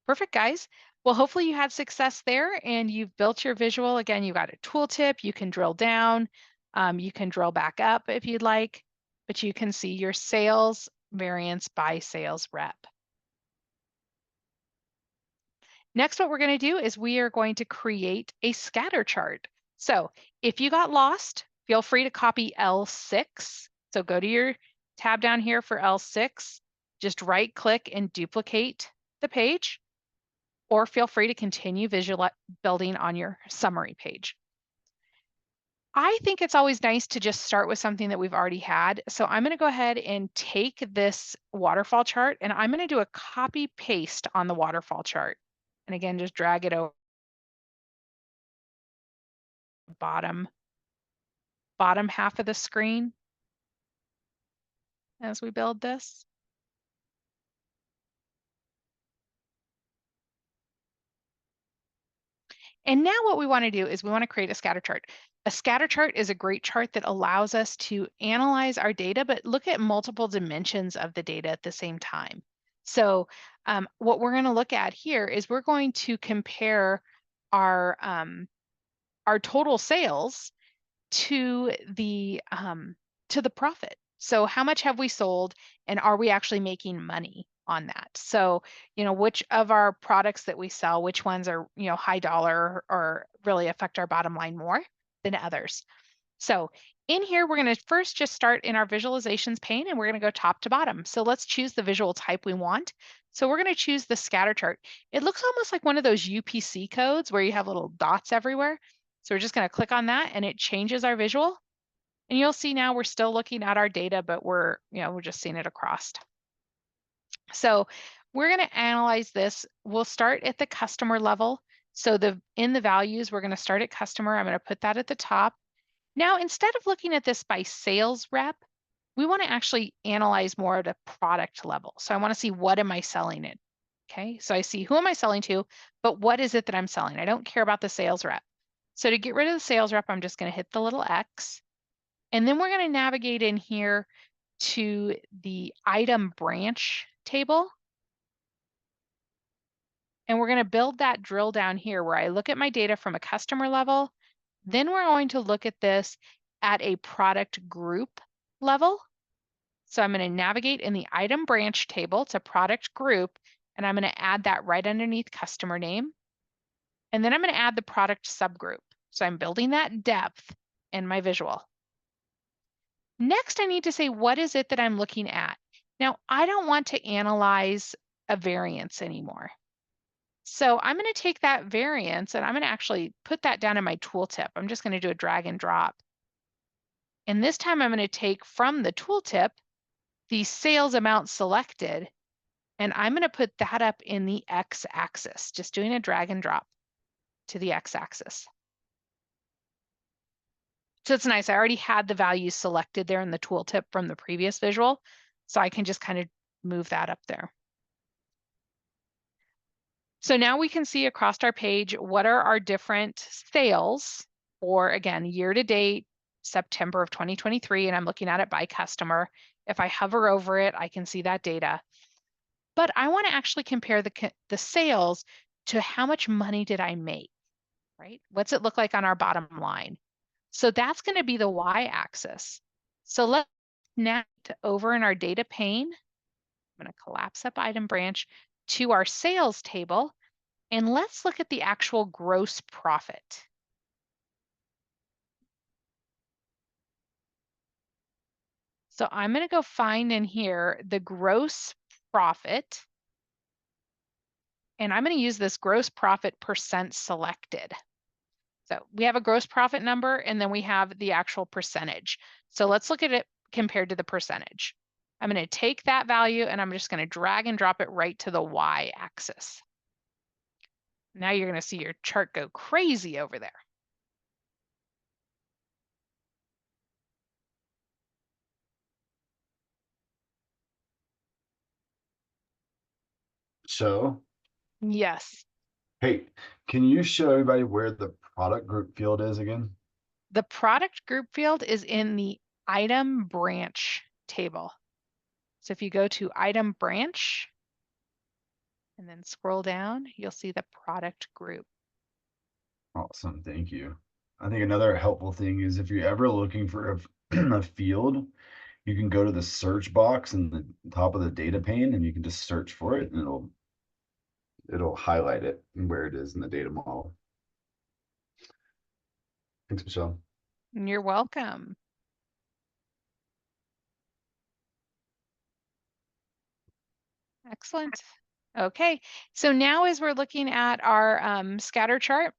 Perfect, guys. Well, hopefully you had success there and you've built your visual. Again, you got a tooltip. You can drill down. You can drill back up if you'd like, but you can see your sales variance by sales rep. Next, what we're going to do is we are going to create a scatter chart. So if you got lost, feel free to copy L6. So go to your tab down here for L6, just right click and duplicate the page, or feel free to continue visual building on your summary page. I think it's always nice to just start with something that we've already had. So I'm going to go ahead and take this waterfall chart and I'm going to do a copy paste on the waterfall chart. And again, just drag it over the bottom half of the screen as we build this. And now what we want to do is we want to create a scatter chart. A scatter chart is a great chart that allows us to analyze our data, but look at multiple dimensions of the data at the same time. So what we're going to look at here is we're going to compare our total sales to the profit. So how much have we sold, and are we actually making money on that? So, which of our products that we sell, which ones are, high dollar or really affect our bottom line more than others? So in here, we're going to first just start in our visualizations pane, and we're going to go top to bottom. So let's choose the visual type we want. So we're going to choose the scatter chart. It looks almost like one of those UPC codes where you have little dots everywhere. So we're just going to click on that, and it changes our visual. And you'll see now we're still looking at our data, but we're just seeing it across. So we're going to analyze this. We'll start at the customer level. So in the values, we're going to start at customer. I'm going to put that at the top. Now, instead of looking at this by sales rep, we want to actually analyze more at a product level. So I want to see, what am I selling it? Okay, so I see, who am I selling to, but what is it that I'm selling? I don't care about the sales rep. So to get rid of the sales rep, I'm just going to hit the little X. And then we're going to navigate in here to the item branch table. And we're going to build that drill down here where I look at my data from a customer level. Then we're going to look at this at a product group level. So I'm going to navigate in the item branch table to product group, and I'm going to add that right underneath customer name. And then I'm going to add the product subgroup. So I'm building that depth in my visual. Next, I need to say, what is it that I'm looking at? Now, I don't want to analyze a variance anymore. So I'm going to take that variance and I'm going to actually put that down in my tooltip. I'm just going to do a drag and drop. And this time I'm going to take from the tooltip the sales amount selected, and I'm going to put that up in the x-axis, just doing a drag and drop to the x-axis. So it's nice. I already had the values selected there in the tooltip from the previous visual, so I can just kind of move that up there. So now we can see across our page, what are our different sales for, again, year to date, September of 2023, and I'm looking at it by customer. If I hover over it, I can see that data. But I want to actually compare the sales to how much money did I make, right? What's it look like on our bottom line? So that's going to be the y-axis. So let's now over in our data pane. I'm going to collapse up item branch to our sales table, and let's look at the actual gross profit. So I'm going to go find in here the gross profit, and I'm going to use this gross profit percent selected. So we have a gross profit number, and then we have the actual percentage. So let's look at it compared to the percentage. I'm going to take that value and I'm just going to drag and drop it right to the y-axis. Now you're going to see your chart go crazy over there. So, Yes. hey, can you show everybody where the product group field is again? The product group field is in the item branch table. So if you go to item branch and then scroll down, you'll see the product group. Awesome, thank you. I think another helpful thing is if you're ever looking for a field, you can go to the search box in the top of the data pane and you can just search for it and it'll highlight it and where it is in the data model. Thanks, Michelle. You're welcome. Excellent. Okay, so now as we're looking at our scatter chart,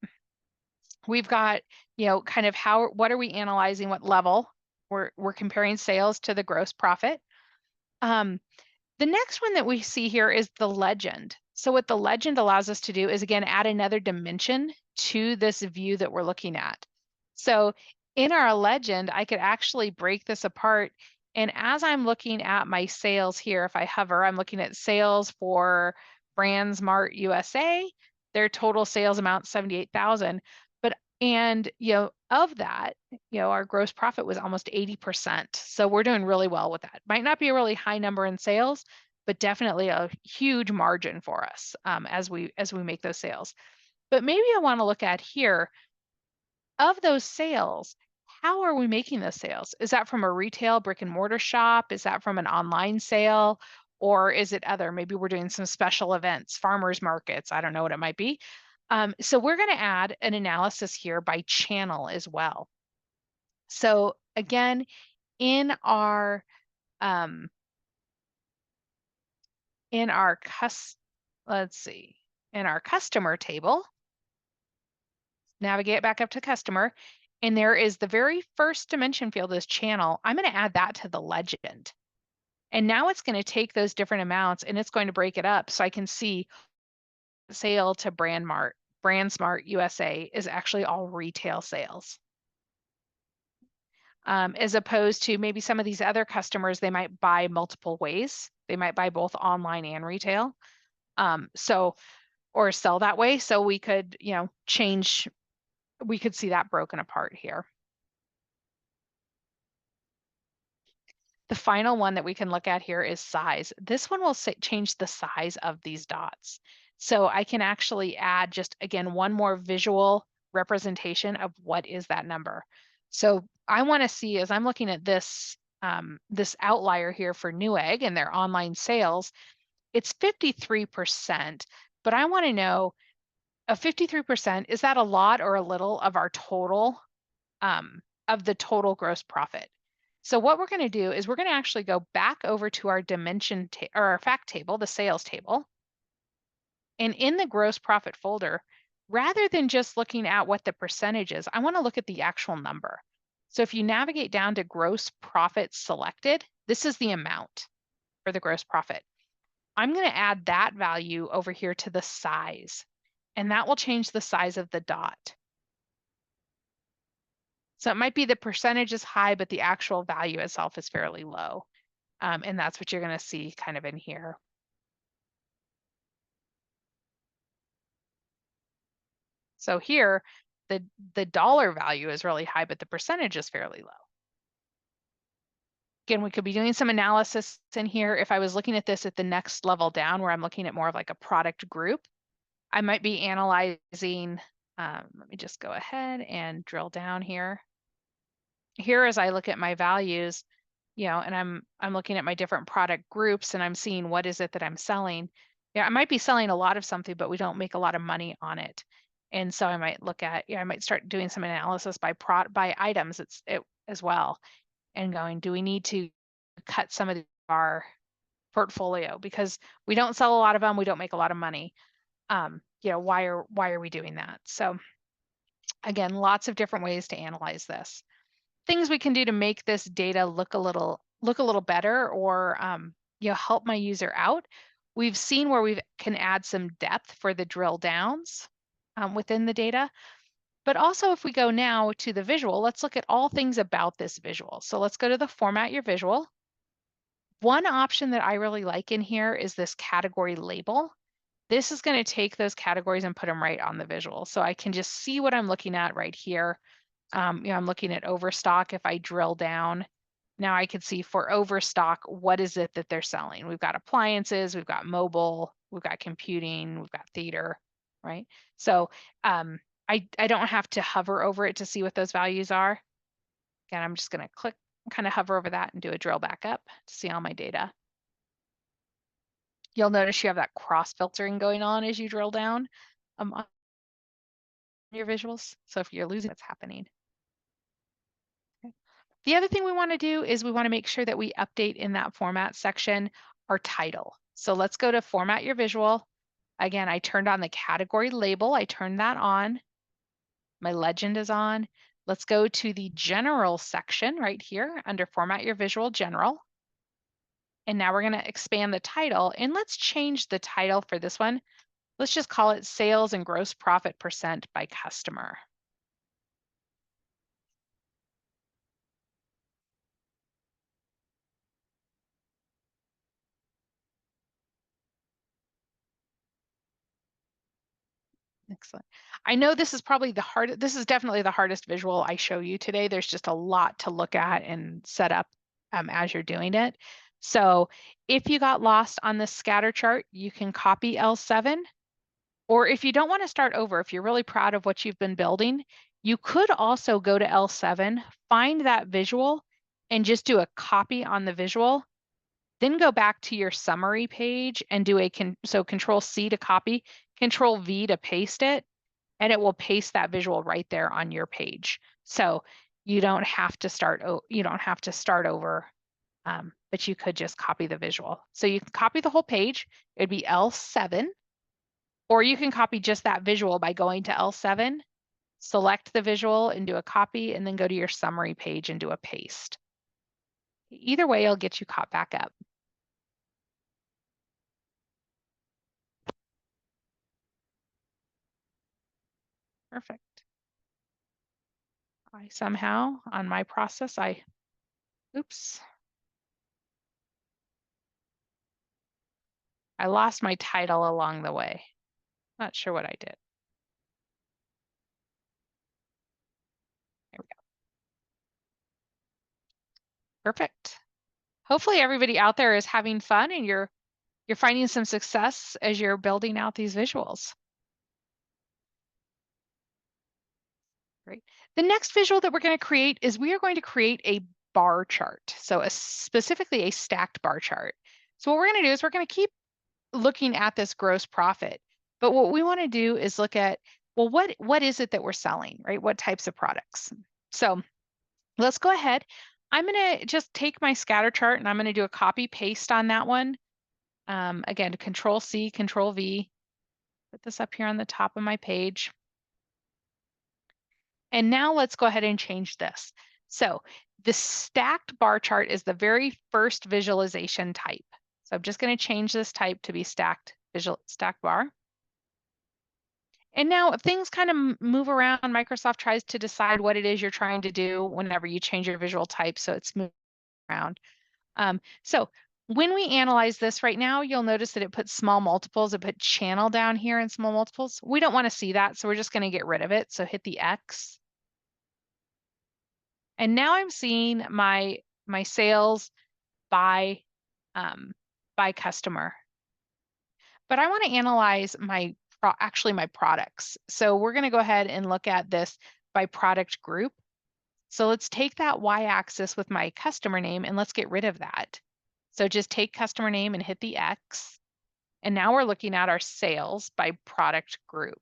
we've got, kind of what are we analyzing, what level? We're comparing sales to the gross profit. The next one that we see here is the legend. So what the legend allows us to do is, again, add another dimension to this view that we're looking at. So in our legend, I could actually break this apart. And as I'm looking at my sales here, if I hover, I'm looking at sales for BrandsMart USA. Their total sales amount 78,000. But and of that, our gross profit was almost 80%. So we're doing really well with that. Might not be a really high number in sales, but definitely a huge margin for us as we make those sales. But maybe I want to look at here of those sales. How are we making those sales? Is that from a retail brick and mortar shop? Is that from an online sale? Or is it other? Maybe we're doing some special events, farmers markets. I don't know what it might be. So we're going to add an analysis here by channel as well. So again, in our um, in our let's see, in our customer table, navigate back up to customer, and there is the very first dimension field is channel. I'm going to add that to the legend. And now it's going to take those different amounts and it's going to break it up so I can see sale to BrandSmart USA is actually all retail sales. As opposed to maybe some of these other customers, they might buy multiple ways. They might buy both online and retail. Or sell that way. So we could, we could see that broken apart here. The final one that we can look at here is size. This one will change the size of these dots. So I can actually add just, again, one more visual representation of what is that number. So I want to see, as I'm looking at this, this outlier here for Newegg and their online sales, it's 53%, but I want to know, a 53%, is that a lot or a little of our total, of the total gross profit? So what we're going to do is we're going to actually go back over to our dimension or our fact table, the sales table. And in the gross profit folder, rather than just looking at what the percentage is, I want to look at the actual number. So if you navigate down to gross profit selected, this is the amount for the gross profit. I'm going to add that value over here to the size, and that will change the size of the dot. So it might be the percentage is high, but the actual value itself is fairly low. And that's what you're going to see kind of in here. So here, the dollar value is really high, but the percentage is fairly low. Again, we could be doing some analysis in here. If I was looking at this at the next level down, where I'm looking at more of like a product group, I might be analyzing, let me just go ahead and drill down here. Here, as I look at my values, and I'm looking at my different product groups and I'm seeing what is it that I'm selling. Yeah, I might be selling a lot of something, but we don't make a lot of money on it. And so I might look at, I might start doing some analysis by items as well, and going, do we need to cut some of our portfolio because we don't sell a lot of them, we don't make a lot of money. Why are we doing that? So again, lots of different ways to analyze this. Things we can do to make this data look a little better, or help my user out. We've seen where we can add some depth for the drill downs within the data. But also, if we go now to the visual, let's look at all things about this visual. So let's go to the format your visual. One option that I really like in here is this category label. This is going to take those categories and put them right on the visual. So I can just see what I'm looking at right here. I'm looking at overstock. If I drill down, now I can see for overstock, what is it that they're selling? We've got appliances, we've got mobile, we've got computing, we've got theater, right? So I don't have to hover over it to see what those values are. Again, I'm just going to kind of hover over that and do a drill back up to see all my data. You'll notice you have that cross filtering going on as you drill down on your visuals. So if you're losing what's happening. The other thing we want to do is we want to make sure that we update in that format section our title. So let's go to format your visual. Again, I turned on the category label. I turned that on. My legend is on. Let's go to the general section right here under format your visual general. And now we're going to expand the title, and let's change the title for this one. Let's just call it sales and gross profit percent by customer. Excellent. I know this is probably this is definitely the hardest visual I show you today. There's just a lot to look at and set up as you're doing it. So if you got lost on this scatter chart, you can copy L7. Or if you don't want to start over, if you're really proud of what you've been building, you could also go to L7, find that visual, and just do a copy on the visual. Then go back to your summary page and do so Control C to copy, Control V to paste it, and it will paste that visual right there on your page. So you don't have to start over, but you could just copy the visual. So you can copy the whole page. It'd be L7, or you can copy just that visual by going to L7, select the visual and do a copy, and then go to your summary page and do a paste. Either way, it'll get you caught back up. Perfect. I somehow, on my process, oops. I lost my title along the way. Not sure what I did. There we go. Perfect. Hopefully everybody out there is having fun and you're finding some success as you're building out these visuals. Great. The next visual that we're going to create is we are going to create a bar chart. So specifically a stacked bar chart. So what we're going to do is we're going to keep looking at this gross profit. But what we want to do is look at, well, what is it that we're selling, right? What types of products? So let's go ahead. I'm going to just take my scatter chart and I'm going to do a copy paste on that one. Again, Control C, Control V. Put this up here on the top of my page. And now let's go ahead and change this. So the stacked bar chart is the very first visualization type. So I'm just going to change this type to be stacked bar. And now if things kind of move around, Microsoft tries to decide what it is you're trying to do whenever you change your visual type, so it's moving around. So when we analyze this right now, you'll notice that it puts small multiples. It put channel down here in small multiples. We don't want to see that, so we're just going to get rid of it. So hit the X. And now I'm seeing my sales by customer. But I want to analyze actually my products. So we're going to go ahead and look at this by product group. So let's take that y-axis with my customer name and let's get rid of that. So just take customer name and hit the X. And now we're looking at our sales by product group.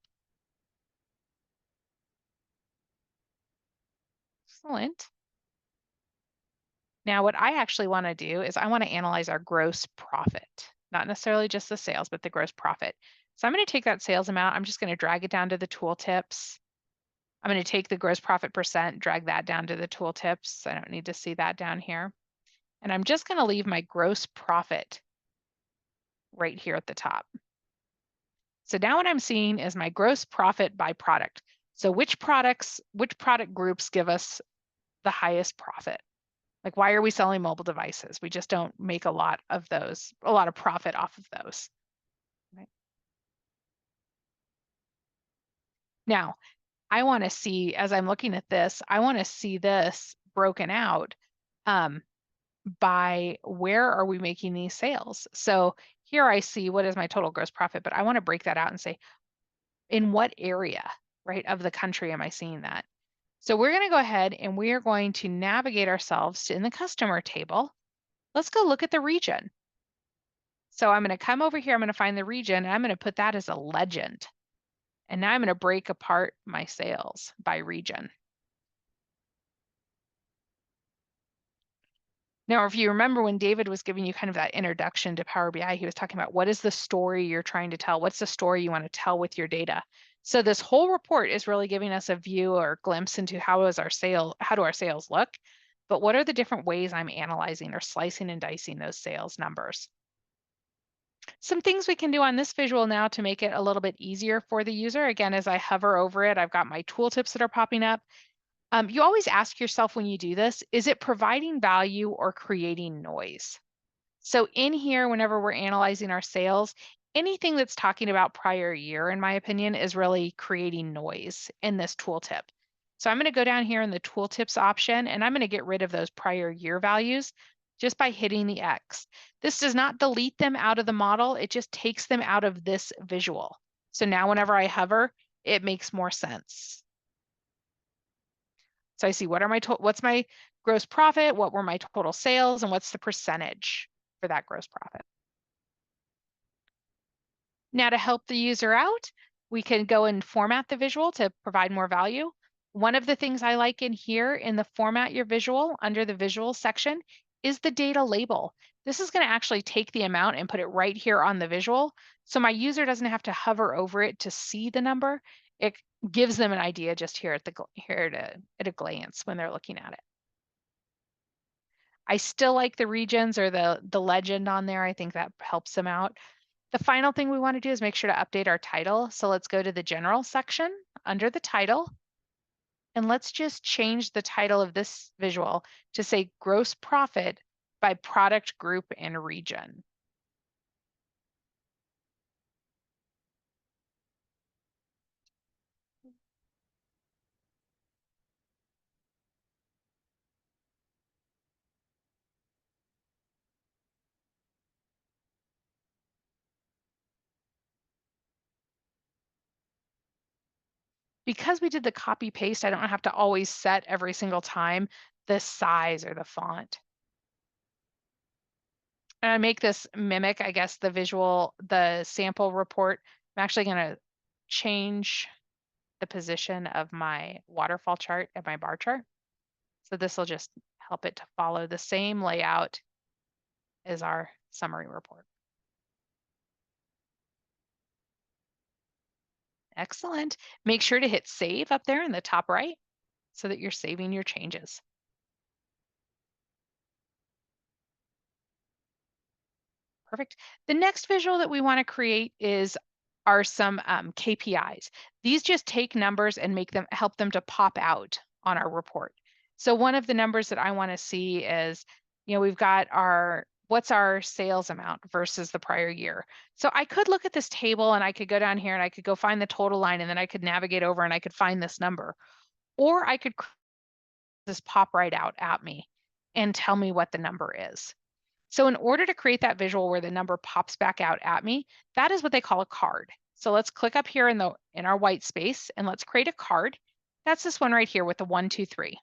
Excellent. Now what I actually want to do is I want to analyze our gross profit, not necessarily just the sales, but the gross profit. So I'm going to take that sales amount. I'm just going to drag it down to the tooltips. I'm going to take the gross profit percent, drag that down to the tooltips. I don't need to see that down here. And I'm just going to leave my gross profit right here at the top. So now what I'm seeing is my gross profit by product. So which product groups give us the highest profit? Like, why are we selling mobile devices? We just don't make a lot of profit off of those. Right? Now, I want to see, as I'm looking at this, I want to see this broken out by where are we making these sales? So here I see what is my total gross profit, but I want to break that out and say, in what area, right, of the country am I seeing that? So we're going to go ahead and we are going to navigate ourselves in the customer table. Let's go look at the region. So I'm going to come over here, I'm going to find the region, and I'm going to put that as a legend. And now I'm going to break apart my sales by region. Now, if you remember when David was giving you kind of that introduction to Power BI, he was talking about what is the story you're trying to tell? What's the story you want to tell with your data? So this whole report is really giving us a view or glimpse into how do our sales look? But what are the different ways I'm analyzing or slicing and dicing those sales numbers? Some things we can do on this visual now to make it a little bit easier for the user. Again, as I hover over it, I've got my tooltips that are popping up. You always ask yourself when you do this, is it providing value or creating noise? So in here, whenever we're analyzing our sales, anything that's talking about prior year, in my opinion, is really creating noise in this tooltip. So I'm going to go down here in the tooltips option, and I'm going to get rid of those prior year values just by hitting the X. This does not delete them out of the model. It just takes them out of this visual. So now whenever I hover, it makes more sense. So I see what's my gross profit, what were my total sales, and what's the percentage for that gross profit. Now to help the user out, we can go and format the visual to provide more value. One of the things I like in here in the format your visual under the visual section is the data label. This is going to actually take the amount and put it right here on the visual. So my user doesn't have to hover over it to see the number. It gives them an idea just here at a glance when they're looking at it. I still like the regions or the legend on there. I think that helps them out. The final thing we want to do is make sure to update our title. So let's go to the general section under the title. And let's just change the title of this visual to say gross profit by product group and region. Because we did the copy paste, I don't have to always set every single time the size or the font. And I make this mimic, I guess, the sample report. I'm actually going to change the position of my waterfall chart and my bar chart. So this will just help it to follow the same layout as our summary report. Excellent. Make sure to hit save up there in the top right so that you're saving your changes. Perfect. The next visual that we want to create are some KPIs. These just take numbers and help them to pop out on our report. So one of the numbers that I want to see is, we've got what's our sales amount versus the prior year. So I could look at this table and I could go down here and I could go find the total line and then I could navigate over and I could find this number. Or I could just pop right out at me and tell me what the number is. So in order to create that visual where the number pops back out at me, that is what they call a card. So let's click up here in our white space and let's create a card. That's this one right here with the 1, 2, 3.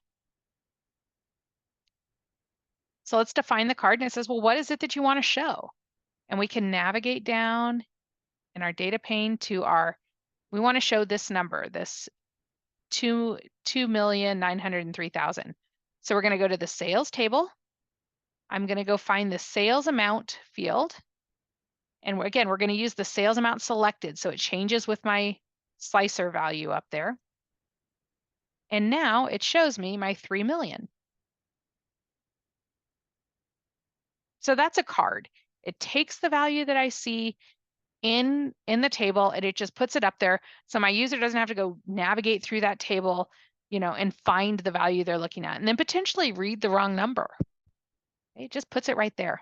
So let's define the card and it says, well, what is it that you want to show? And we can navigate down in our data pane to we want to show this number, this 2,903,000. So we're going to go to the sales table. I'm going to go find the sales amount field. And again, we're going to use the sales amount selected. So it changes with my slicer value up there. And now it shows me my 3 million. So that's a card. It takes the value that I see in the table and it just puts it up there. So my user doesn't have to go navigate through that table, and find the value they're looking at and then potentially read the wrong number. It just puts it right there.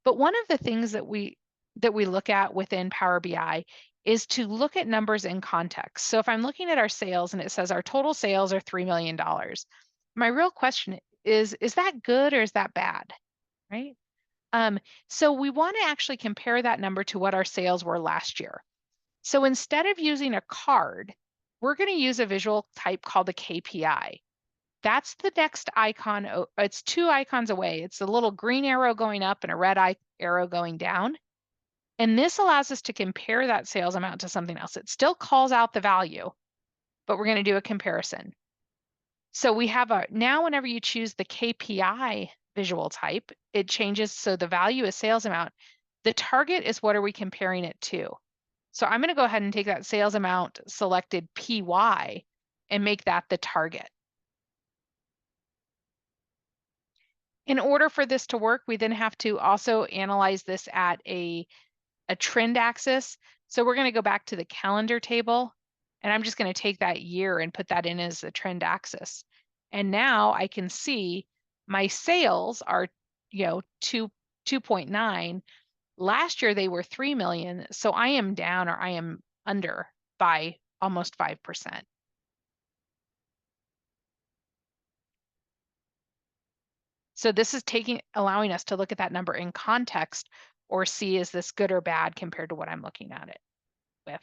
But one of the things that we look at within Power BI is to look at numbers in context. So if I'm looking at our sales and it says our total sales are $3 million, my real question is that good or is that bad, right? So we want to actually compare that number to what our sales were last year. So instead of using a card, we're going to use a visual type called a KPI. That's the next icon. It's 2 icons away. It's a little green arrow going up and a red arrow going down. And this allows us to compare that sales amount to something else. It still calls out the value, but we're going to do a comparison. So we have now whenever you choose the KPI visual type, it changes. So the value is sales amount. The target is what are we comparing it to? So I'm going to go ahead and take that sales amount selected PY and make that the target. In order for this to work, we then have to also analyze this at a trend axis. So we're going to go back to the calendar table and I'm just going to take that year and put that in as the trend axis. And now I can see my sales are, 2.9. Last year they were 3 million, so I am down or I am under by almost 5%. So this is allowing us to look at that number in context or see, is this good or bad compared to what I'm looking at it with.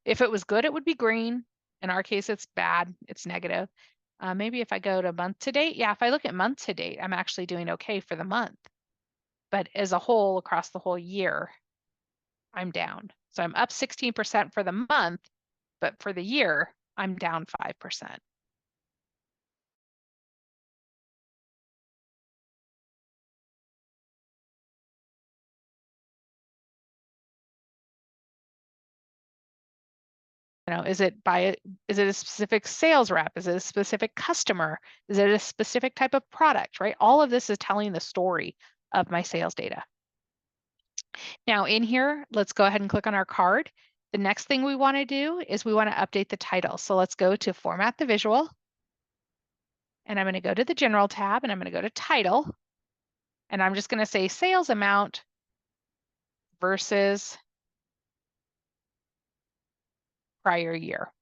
If it was good, it would be green. In our case, it's bad, it's negative. Maybe if I go to month to date, yeah, if I look at month to date, I'm actually doing okay for the month. But as a whole, across the whole year, I'm down. So I'm up 16% for the month, but for the year, I'm down 5%. You know, is it a specific sales rep? Is it a specific customer? Is it a specific type of product, right? All of this is telling the story of my sales data. Now in here, let's go ahead and click on our card. The next thing we want to do is we want to update the title. So let's go to Format the Visual. And I'm going to go to the General tab and I'm going to go to Title. And I'm just going to say sales amount versus prior year.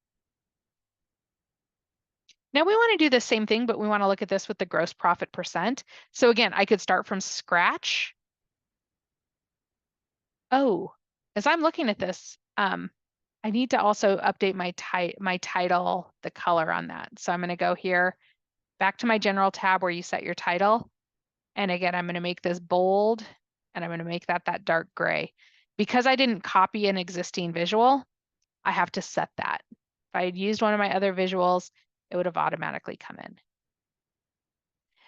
Now we want to do the same thing, but we want to look at this with the gross profit percent. So again, I could start from scratch. Oh, as I'm looking at this, I need to also update my title, the color on that. So I'm going to go here back to my general tab where you set your title. And again, I'm going to make this bold and I'm going to make that dark gray. Because I didn't copy an existing visual, I have to set that. If I had used one of my other visuals, it would have automatically come in.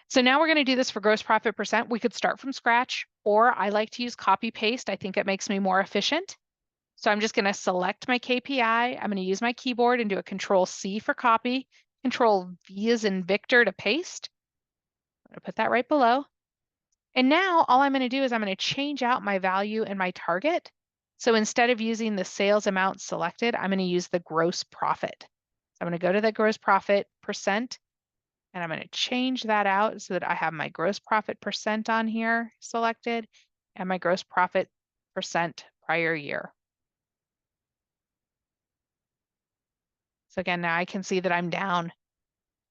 So now we're going to do this for gross profit percent. We could start from scratch, or I like to use copy paste. I think it makes me more efficient. So I'm just going to select my KPI. I'm going to use my keyboard and do a Control C for copy, Control V as in Victor to paste. I'm going to put that right below. And now all I'm going to do is I'm going to change out my value and my target. So instead of using the sales amount selected, I'm going to use the gross profit. So I'm going to go to the gross profit percent, and I'm going to change that out so that I have my gross profit percent on here selected and my gross profit percent prior year. So again, now I can see that I'm down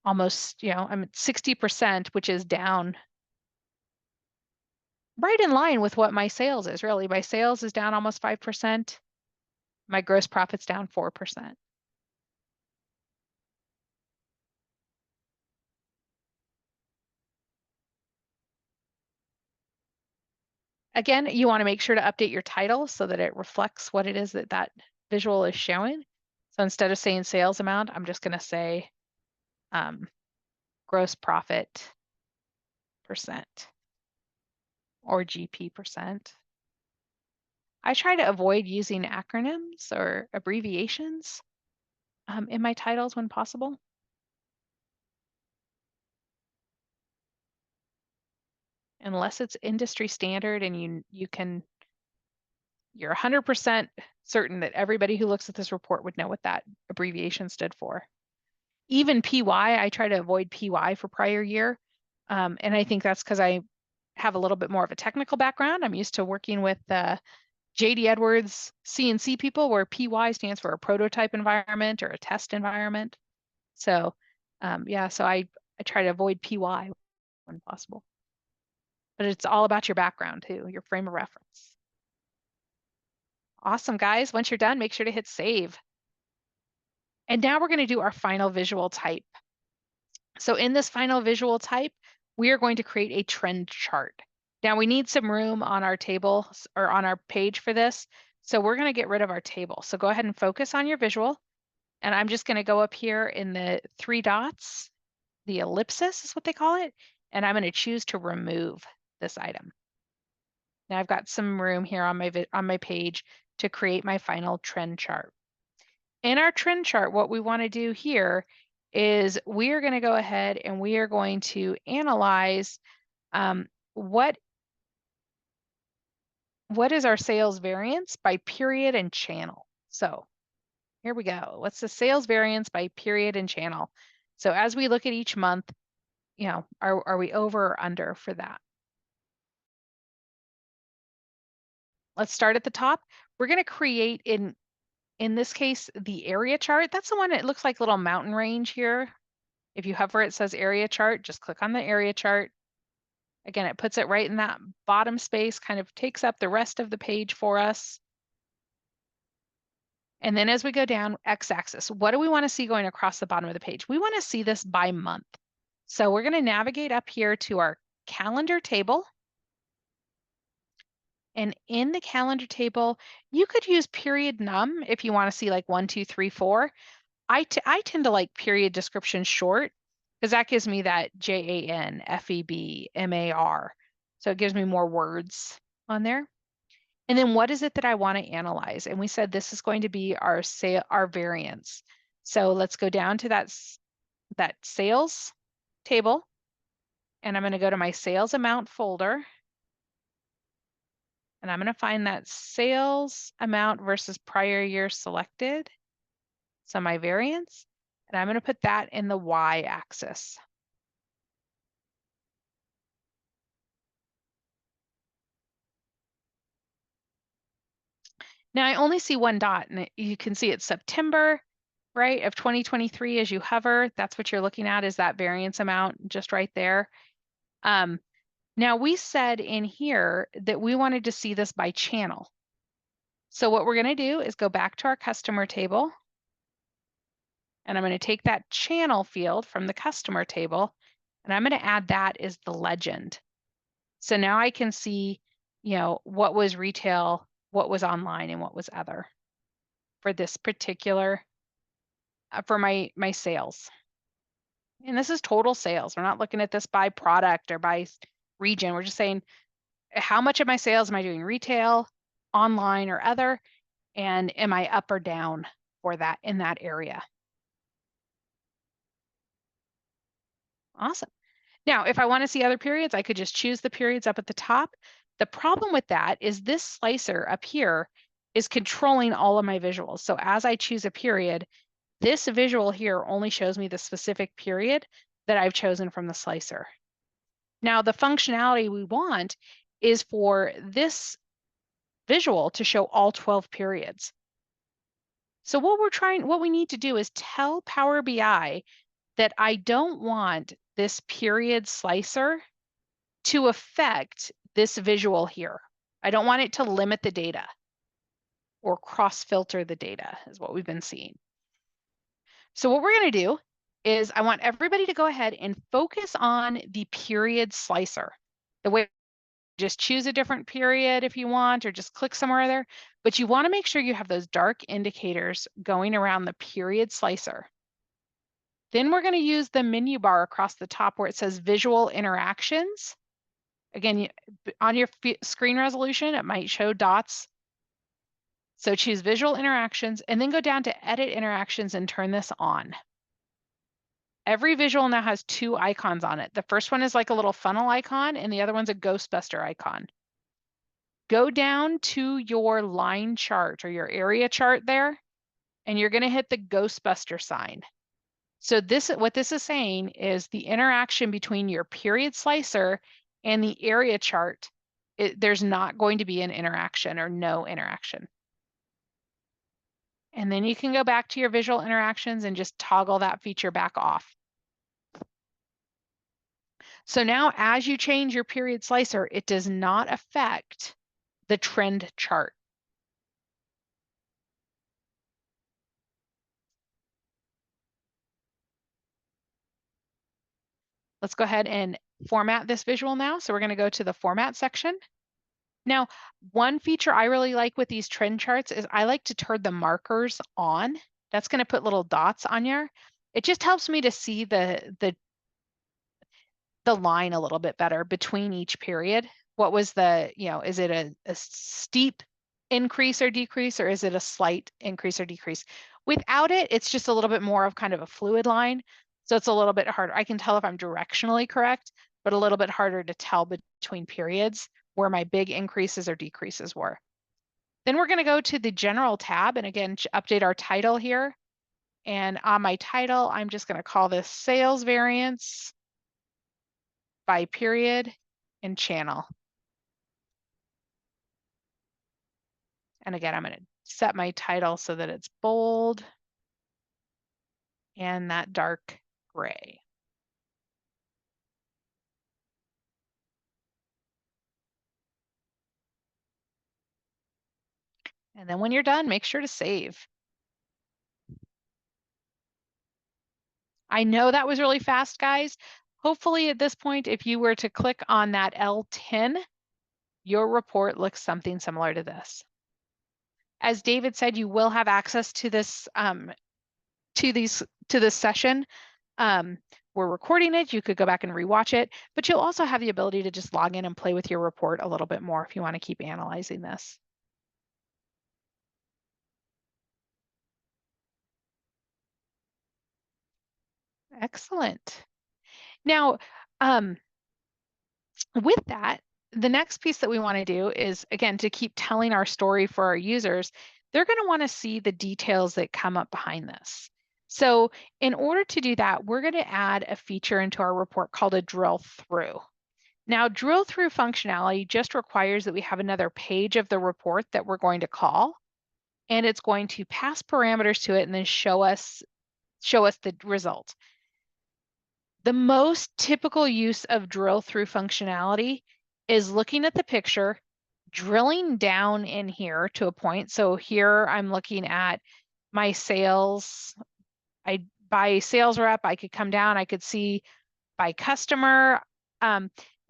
almost, I'm at 60%, which is down right in line with what my sales is really. My sales is down almost 5%. My gross profit's down 4%. Again, you want to make sure to update your title so that it reflects what it is that visual is showing. So instead of saying sales amount, I'm just going to say gross profit percent or GP percent. I try to avoid using acronyms or abbreviations in my titles when possible. Unless it's industry standard and you're 100% certain that everybody who looks at this report would know what that abbreviation stood for. Even PY, I try to avoid PY for prior year. And I think that's because I have a little bit more of a technical background. I'm used to working with JD Edwards CNC people where PY stands for a prototype environment or a test environment. So yeah, so I try to avoid PY when possible. But it's all about your background too, your frame of reference. Awesome, guys. Once you're done, make sure to hit save. And now we're going to do our final visual type. So in this final visual type, we are going to create a trend chart. Now we need some room on our table or on our page for this. So we're going to get rid of our table. So go ahead and focus on your visual. And I'm just going to go up here in the 3 dots, the ellipsis is what they call it. And I'm going to choose to remove this item. Now I've got some room here on my page to create my final trend chart. In our trend chart, what we want to do here is we are going to go ahead and we are going to analyze what is our sales variance by period and channel. So here we go. What's the sales variance by period and channel? So as we look at each month, are we over or under for that? Let's start at the top. We're going to create in this case, the area chart. That's the one that looks like little mountain range here. If you hover, it says area chart, just click on the area chart. Again, it puts it right in that bottom space, kind of takes up the rest of the page for us. And then as we go down, x-axis, what do we want to see going across the bottom of the page? We want to see this by month. So we're going to navigate up here to our calendar table. And in the calendar table, you could use period num if you want to see like 1, 2, 3, 4. I tend to like period description short because that gives me that JAN, FEB, MAR. So it gives me more words on there. And then what is it that I want to analyze? And we said this is going to be our variance. So let's go down to that sales table, and I'm going to go to my sales amount folder, and I'm going to find that sales amount versus prior year selected. So my variance, and I'm going to put that in the y-axis. Now I only see one dot, and you can see it's September, right, of 2023 as you hover. That's what you're looking at, is that variance amount just right there. Now we said in here that we wanted to see this by channel. So what we're going to do is go back to our customer table, and I'm going to take that channel field from the customer table, and I'm going to add that as the legend. So now I can see, what was retail, what was online, and what was other for this particular, for my sales. And this is total sales. We're not looking at this by product or by region. We're just saying, how much of my sales am I doing retail, online, or other? And am I up or down for that in that area? Awesome. Now, if I want to see other periods, I could just choose the periods up at the top. The problem with that is this slicer up here is controlling all of my visuals. So as I choose a period, this visual here only shows me the specific period that I've chosen from the slicer. Now, the functionality we want is for this visual to show all 12 periods. So what we need to do is tell Power BI that I don't want this period slicer to affect this visual here. I don't want it to limit the data or cross-filter the data, is what we've been seeing. So what we're going to do is I want everybody to go ahead and focus on the period slicer. The way, just choose a different period if you want, or just click somewhere there, but you want to make sure you have those dark indicators going around the period slicer. Then we're going to use the menu bar across the top where it says visual interactions. Again, on your screen resolution, it might show dots. So choose visual interactions and then go down to edit interactions and turn this on. Every visual now has 2 icons on it. The first one is like a little funnel icon, and the other one's a Ghostbuster icon. Go down to your line chart or your area chart there, and you're going to hit the Ghostbuster sign. So what this is saying is the interaction between your period slicer and the area chart, there's not going to be an interaction or no interaction. And then you can go back to your visual interactions and just toggle that feature back off. So now as you change your period slicer, it does not affect the trend chart. Let's go ahead and format this visual now. So we're going to go to the format section. Now, one feature I really like with these trend charts is I like to turn the markers on. That's going to put little dots on here. It just helps me to see the line a little bit better between each period. What was is it a steep increase or decrease, or is it a slight increase or decrease? Without it, it's just a little bit more of kind of a fluid line. So it's a little bit harder. I can tell if I'm directionally correct, but a little bit harder to tell between periods where my big increases or decreases were. Then we're going to go to the general tab and again, update our title here. And on my title, I'm just going to call this sales variance. by period and channel. And again, I'm going to set my title so that it's bold and that dark gray. And then when you're done, make sure to save. I know that was really fast, guys. Hopefully at this point, if you were to click on that L10, your report looks something similar to this. As David said, you will have access to this to this session. We're recording it. You could go back and rewatch it, but you'll also have the ability to just log in and play with your report a little bit more if you want to keep analyzing this. Excellent. Now, with that, the next piece that we want to do is, again, to keep telling our story for our users, they're going to want to see the details that come up behind this. So in order to do that, we're going to add a feature into our report called a drill through. Now, drill through functionality just requires that we have another page of the report that we're going to call, and it's going to pass parameters to it and then show us the result. The most typical use of drill through functionality is looking at the picture, drilling down in here to a point. So here I'm looking at my sales. By sales rep, I could come down, I could see by customer.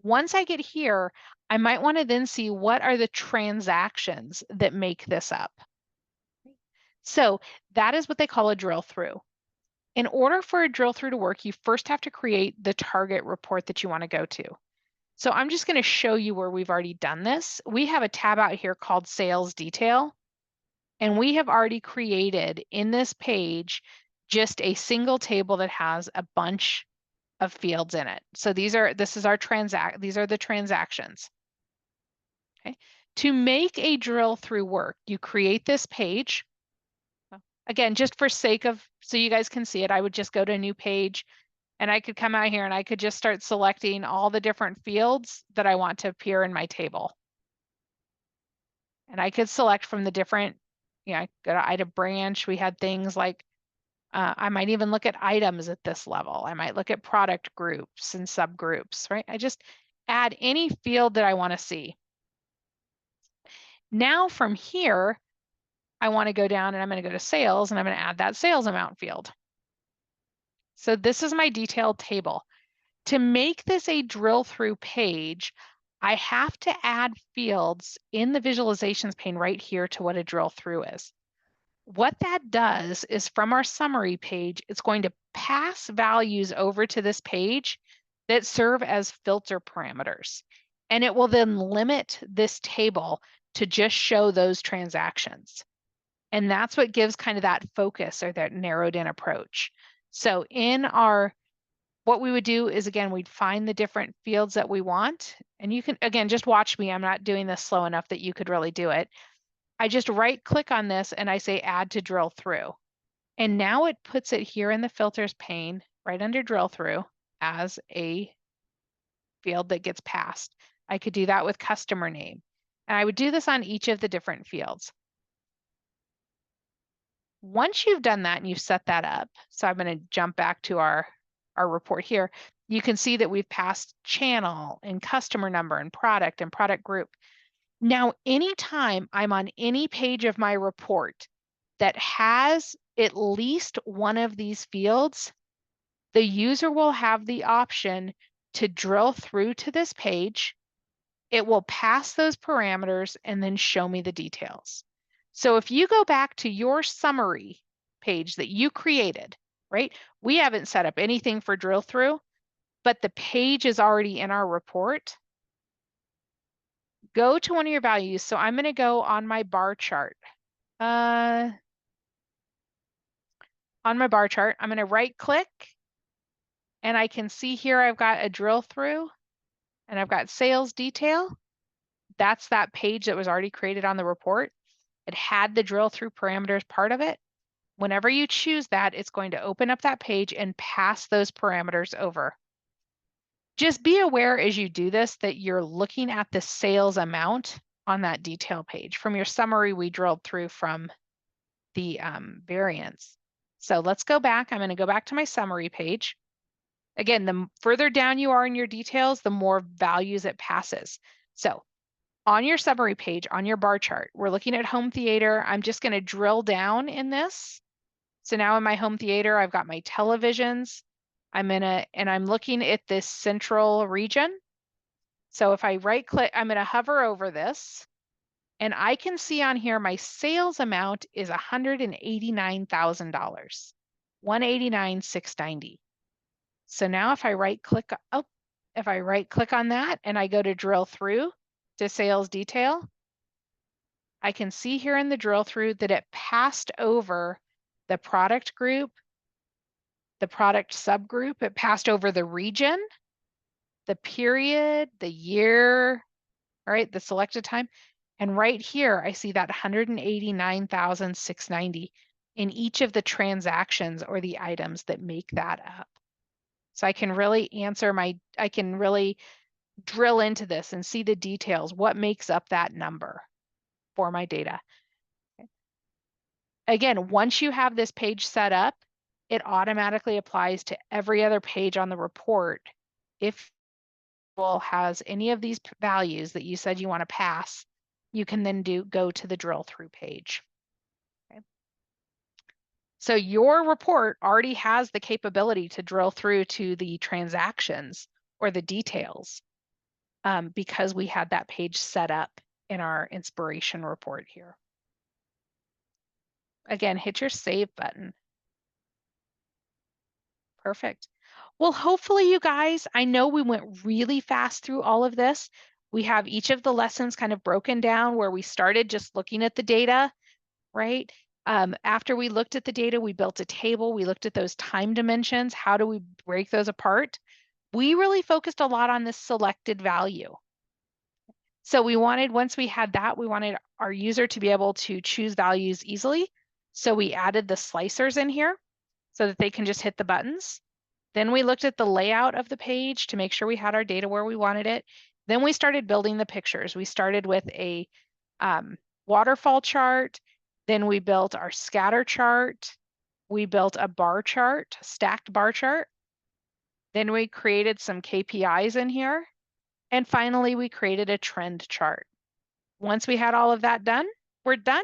Once I get here, I might want to then see what are the transactions that make this up. So that is what they call a drill through. In order for a drill through to work, you first have to create the target report that you want to go to. So I'm just going to show you where we've already done this. We have a tab out here called sales detail, and we have already created in this page just a single table that has a bunch of fields in it. So these are the transactions. Okay. To make a drill through work, you create this page. Again, just for sake of, so you guys can see it, I would just go to a new page and I could come out here and I could just start selecting all the different fields that I want to appear in my table. And I could select from the different, I go to item branch. We had things like, I might even look at items at this level. I might look at product groups and subgroups, right? I just add any field that I want to see. Now from here, I want to go down and I'm going to go to sales and I'm going to add that sales amount field. So this is my detailed table. To make this a drill through page, I have to add fields in the visualizations pane right here to what a drill through is. What that does is from our summary page, it's going to pass values over to this page that serve as filter parameters. And it will then limit this table to just show those transactions. And that's what gives kind of that focus or that narrowed in approach. So in what we would do is, again, we'd find the different fields that we want. And you can, again, just watch me. I'm not doing this slow enough that you could really do it. I just right click on this and I say add to drill through. And now it puts it here in the filters pane, right under drill through as a field that gets passed. I could do that with customer name. And I would do this on each of the different fields. Once you've done that and you've set that up, so I'm going to jump back to our report here, you can see that we've passed channel and customer number and product group. Now, anytime I'm on any page of my report that has at least one of these fields, the user will have the option to drill through to this page. It will pass those parameters and then show me the details. So if you go back to your summary page that you created, right? We haven't set up anything for drill through, but the page is already in our report. Go to one of your values. So I'm going to go on my bar chart. On my bar chart, I'm going to right click and I can see here I've got a drill through and I've got sales detail. That's that page that was already created on the report. It had the drill through parameters part of it. Whenever you choose that, it's going to open up that page and pass those parameters over. Just be aware as you do this that you're looking at the sales amount on that detail page. From your summary, we drilled through from the variance. So let's go back. I'm going to go back to my summary page. Again, the further down you are in your details, the more values it passes. So on your summary page, on your bar chart, we're looking at home theater. I'm just going to drill down in this. So now in my home theater, I've got my televisions. And I'm looking at this central region. So if I right click, I'm going to hover over this and I can see on here my sales amount is $189,000, 189,690. So now if I right click, if I right click on that and I go to drill through to sales detail, I can see here in the drill through that it passed over the product group, the product subgroup, it passed over the region, the period, the year, all right, the selected time. And right here, I see that 189,690 in each of the transactions or the items that make that up. So I can really I can really drill into this and see the details, what makes up that number for my data. Again, once you have this page set up, it automatically applies to every other page on the report. If has any of these values that you said you want to pass, you can then go to the drill through page. Okay. So your report already has the capability to drill through to the transactions or the details because we had that page set up in our inspiration report here. Again, hit your save button. Perfect. Well, hopefully you guys, I know we went really fast through all of this. We have each of the lessons kind of broken down where we started just looking at the data, right? After we looked at the data, we built a table. We looked at those time dimensions. How do we break those apart? We really focused a lot on this selected value. So we wanted, once we had that, we wanted our user to be able to choose values easily. So we added the slicers in here so that they can just hit the buttons. Then we looked at the layout of the page to make sure we had our data where we wanted it. Then we started building the pictures. We started with a waterfall chart. Then we built our scatter chart. We built a bar chart, stacked bar chart. Then we created some KPIs in here. And finally, we created a trend chart. Once we had all of that done, we're done.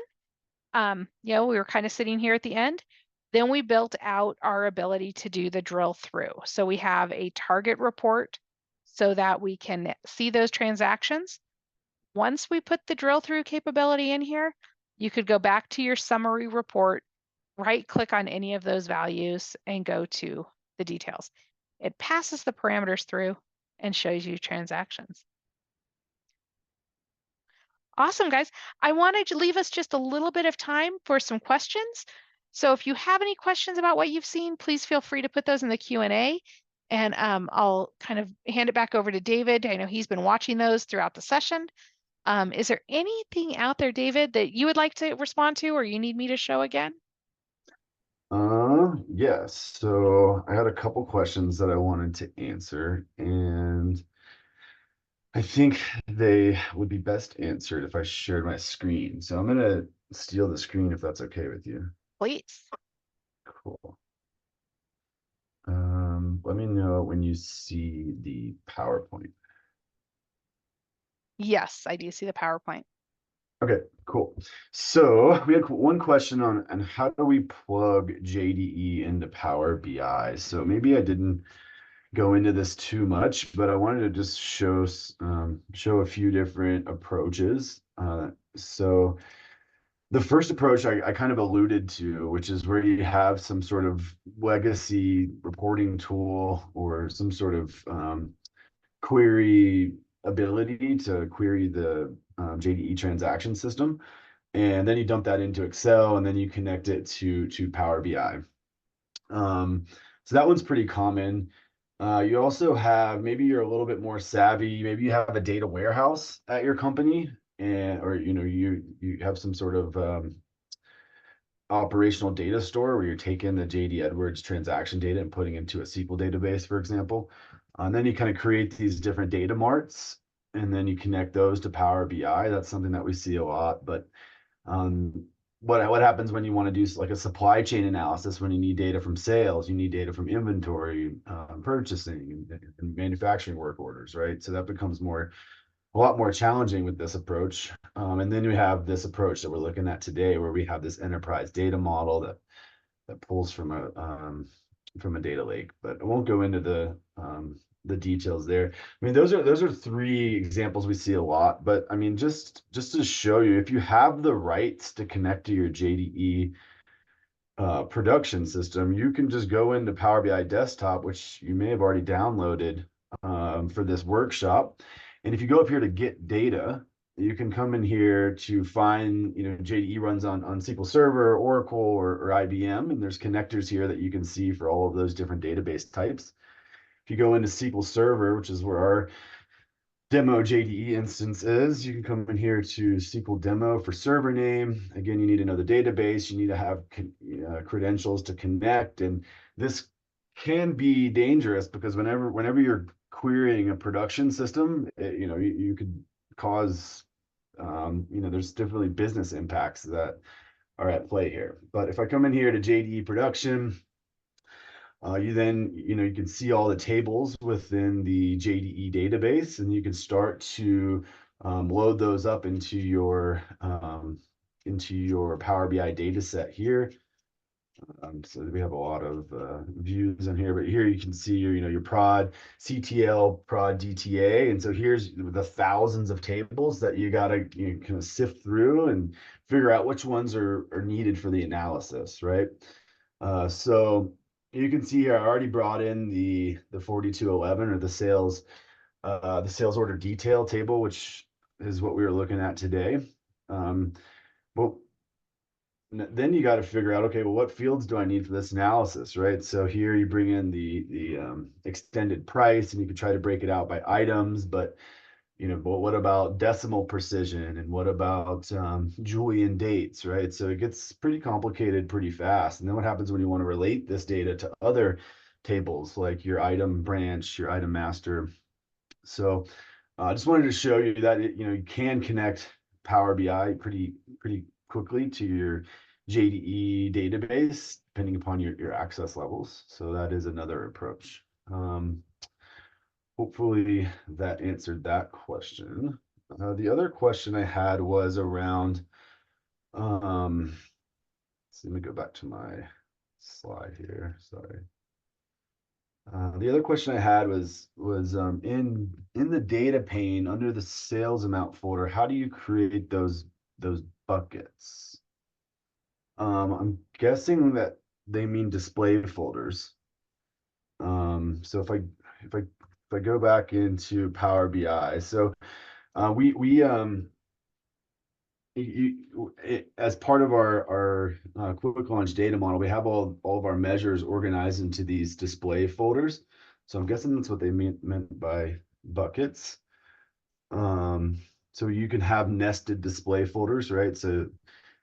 We were kind of sitting here at the end. Then we built out our ability to do the drill through. So we have a target report so that we can see those transactions. Once we put the drill through capability in here, you could go back to your summary report, right click on any of those values and go to the details. It passes the parameters through and shows you transactions. Awesome, guys. I wanted to leave us just a little bit of time for some questions. So if you have any questions about what you've seen, please feel free to put those in the Q&A. And I'll kind of hand it back over to David. I know he's been watching those throughout the session. Is there anything out there, David, that you would like to respond to or you need me to show again? Yes. So I had a couple questions that I wanted to answer, and I think they would be best answered if I shared my screen. So I'm gonna steal the screen if that's okay with you. Please. Cool. Let me know when you see the PowerPoint. Yes, I do see the PowerPoint. Okay, cool. So we had one question on how do we plug JDE into Power BI? So maybe I didn't go into this too much, but I wanted to just show a few different approaches. So the first approach I kind of alluded to, which is where you have some sort of legacy reporting tool or some sort of query ability to query the JDE transaction system. And then you dump that into Excel and then you connect it to Power BI. So that one's pretty common. You also have, maybe you're a little bit more savvy, maybe you have a data warehouse at your company, and or you have some sort of operational data store where you're taking the JD Edwards transaction data and putting into a SQL database, for example. And then you kind of create these different data marts, and then you connect those to Power BI. That's something that we see a lot. But um, what happens when you want to do like a supply chain analysis, when you need data from sales, you need data from inventory, purchasing, and manufacturing work orders, right? So that becomes a lot more challenging with this approach. And then we have this approach that we're looking at today, where we have this enterprise data model that pulls from a data lake. But I won't go into the details there. I mean, those are three examples we see a lot. But I mean, just to show you, if you have the rights to connect to your JDE production system, you can just go into Power BI Desktop, which you may have already downloaded for this workshop. And if you go up here to get data, you can come in here to find, JDE runs on SQL Server, Oracle, or IBM, and there's connectors here that you can see for all of those different database types. If you go into SQL Server, which is where our demo JDE instance is, you can come in here to SQL demo for server name. Again, you need to know the database. You need to have credentials to connect. And this can be dangerous because whenever you're querying a production system, you could cause, there's definitely business impacts that are at play here. But if I come in here to JDE production, you can see all the tables within the JDE database, and you can start to load those up into your Power BI data set here. So we have a lot of views in here, but here you can see your prod, CTL, prod, DTA, and so here's the thousands of tables that you gotta kind of sift through and figure out which ones are needed for the analysis, right? So you can see here, I already brought in the 4211, or the sales order detail table, which is what we were looking at today. Well, then you got to figure out, okay, well, what fields do I need for this analysis, right? So here you bring in the extended price, and you can try to break it out by items, but what about decimal precision, and what about Julian dates, right? So it gets pretty complicated pretty fast. And then what happens when you want to relate this data to other tables, like your item branch, your item master? So I just wanted to show you that you can connect Power BI pretty quickly to your JDE database, depending upon your access levels. So that is another approach. Hopefully that answered that question. The other question I had was around, let me go back to my slide here. Sorry. The other question I had was in the data pane under the sales amount folder, how do you create those buckets? I'm guessing that they mean display folders. So if I go back into Power BI, so we as part of our quick launch data model, we have all of our measures organized into these display folders. So I'm guessing that's what they meant by buckets. So you can have nested display folders, right? So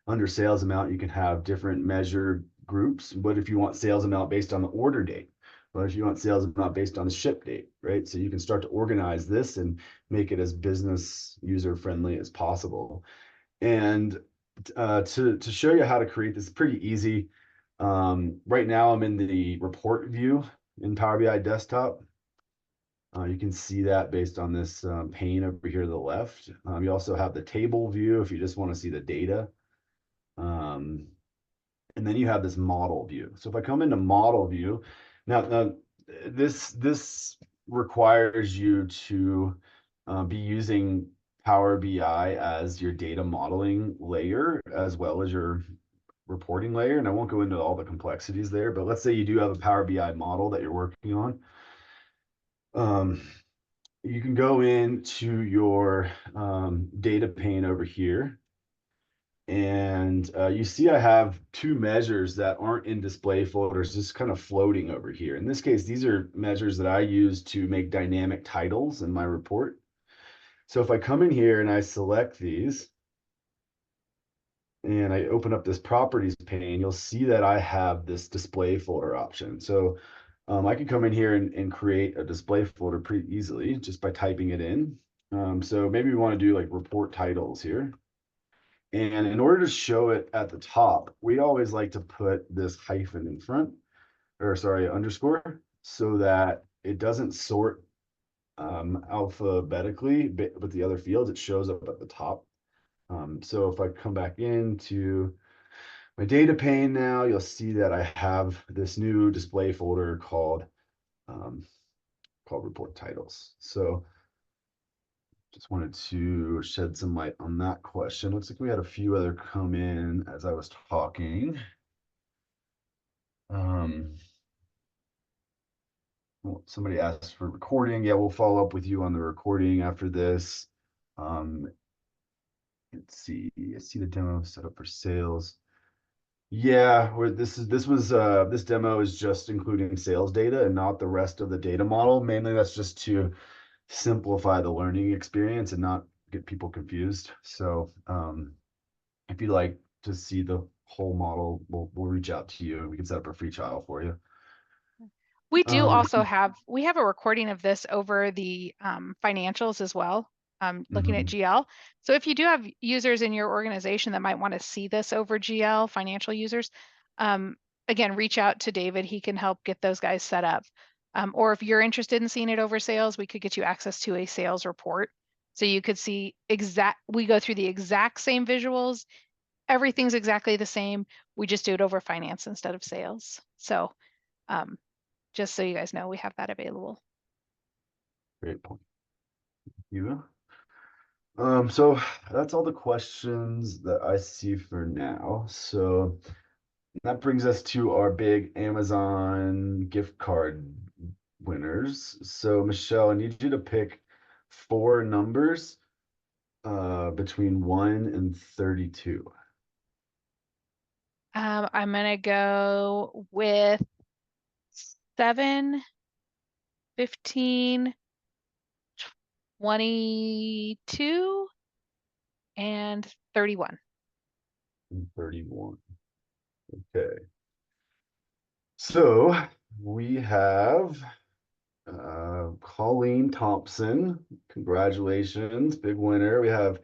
under sales amount, you can have different measure groups. What if you want sales amount based on the order date? What if you want sales amount based on the ship date, right? So you can start to organize this and make it as business user friendly as possible. And to show you how to create this, pretty easy. Right now I'm in the report view in Power BI Desktop. You can see that based on this pane over here to the left. You also have the table view if you just want to see the data. And then you have this model view. So if I come into model view, now this requires you to be using Power BI as your data modeling layer as well as your reporting layer. And I won't go into all the complexities there, but let's say you do have a Power BI model that you're working on. You can go into your data pane over here, and you see I have two measures that aren't in display folders, just kind of floating over here. In this case, these are measures that I use to make dynamic titles in my report. So if I come in here and I select these, and I open up this properties pane, you'll see that I have this display folder option. So I can come in here and create a display folder pretty easily just by typing it in. So maybe we want to do like report titles here. And in order to show it at the top, we always like to put this hyphen in front, or sorry, underscore, so that it doesn't sort alphabetically, but the other fields, it shows up at the top. So if I come back into my data pane now, you'll see that I have this new display folder um, called report titles. So just wanted to shed some light on that question. Looks like we had a few other come in as I was talking. Well, somebody asked for recording. Yeah, we'll follow up with you on the recording after this. Um, let's see. I see the demo set up for sales. Yeah, where this demo is just including sales data and not the rest of the data model. Mainly that's just to simplify the learning experience and not get people confused. So if you'd like to see the whole model, we'll reach out to you and we can set up a free trial for you. We do Um, also have, we have a recording of this over the financials as well, looking at mhm. GL. So if you do have users in your organization that might want to see this over GL, financial users, um, again, reach out to David. He can help get those guys set up. Or if you're interested in seeing it over sales, we could get you access to a sales report. So you could see we go through the exact same visuals. Everything's exactly the same. We just do it over finance instead of sales. So um, just so you guys know, we have that available. Great point. You. So that's all the questions that I see for now. So that brings us to our big Amazon gift card winners. So Michelle, I need you to pick four numbers between 1 and 32. I'm gonna go with 7, 15, 22, and 31. And 31. Okay. So we have Colleen Thompson. Congratulations, big winner. We have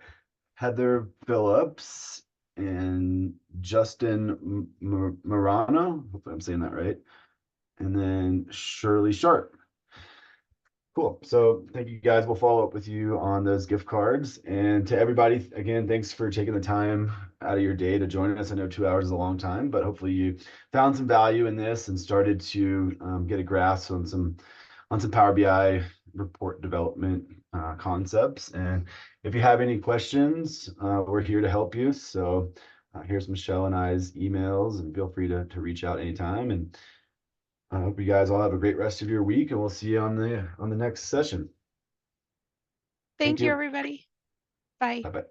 Heather Phillips and Justin Marano. Hopefully I'm saying that right. And then Shirley Sharp. Cool. So thank you guys. We'll follow up with you on those gift cards. And to everybody, again, thanks for taking the time out of your day to join us. I know 2 hours is a long time, but hopefully you found some value in this and started to get a grasp on some Power BI report development concepts. And if you have any questions, we're here to help you. So here's Michelle and I's emails, and feel free to reach out anytime. And I hope you guys all have a great rest of your week, and we'll see you on the next session. Thank Thank you, you. everybody. Bye. Bye bye.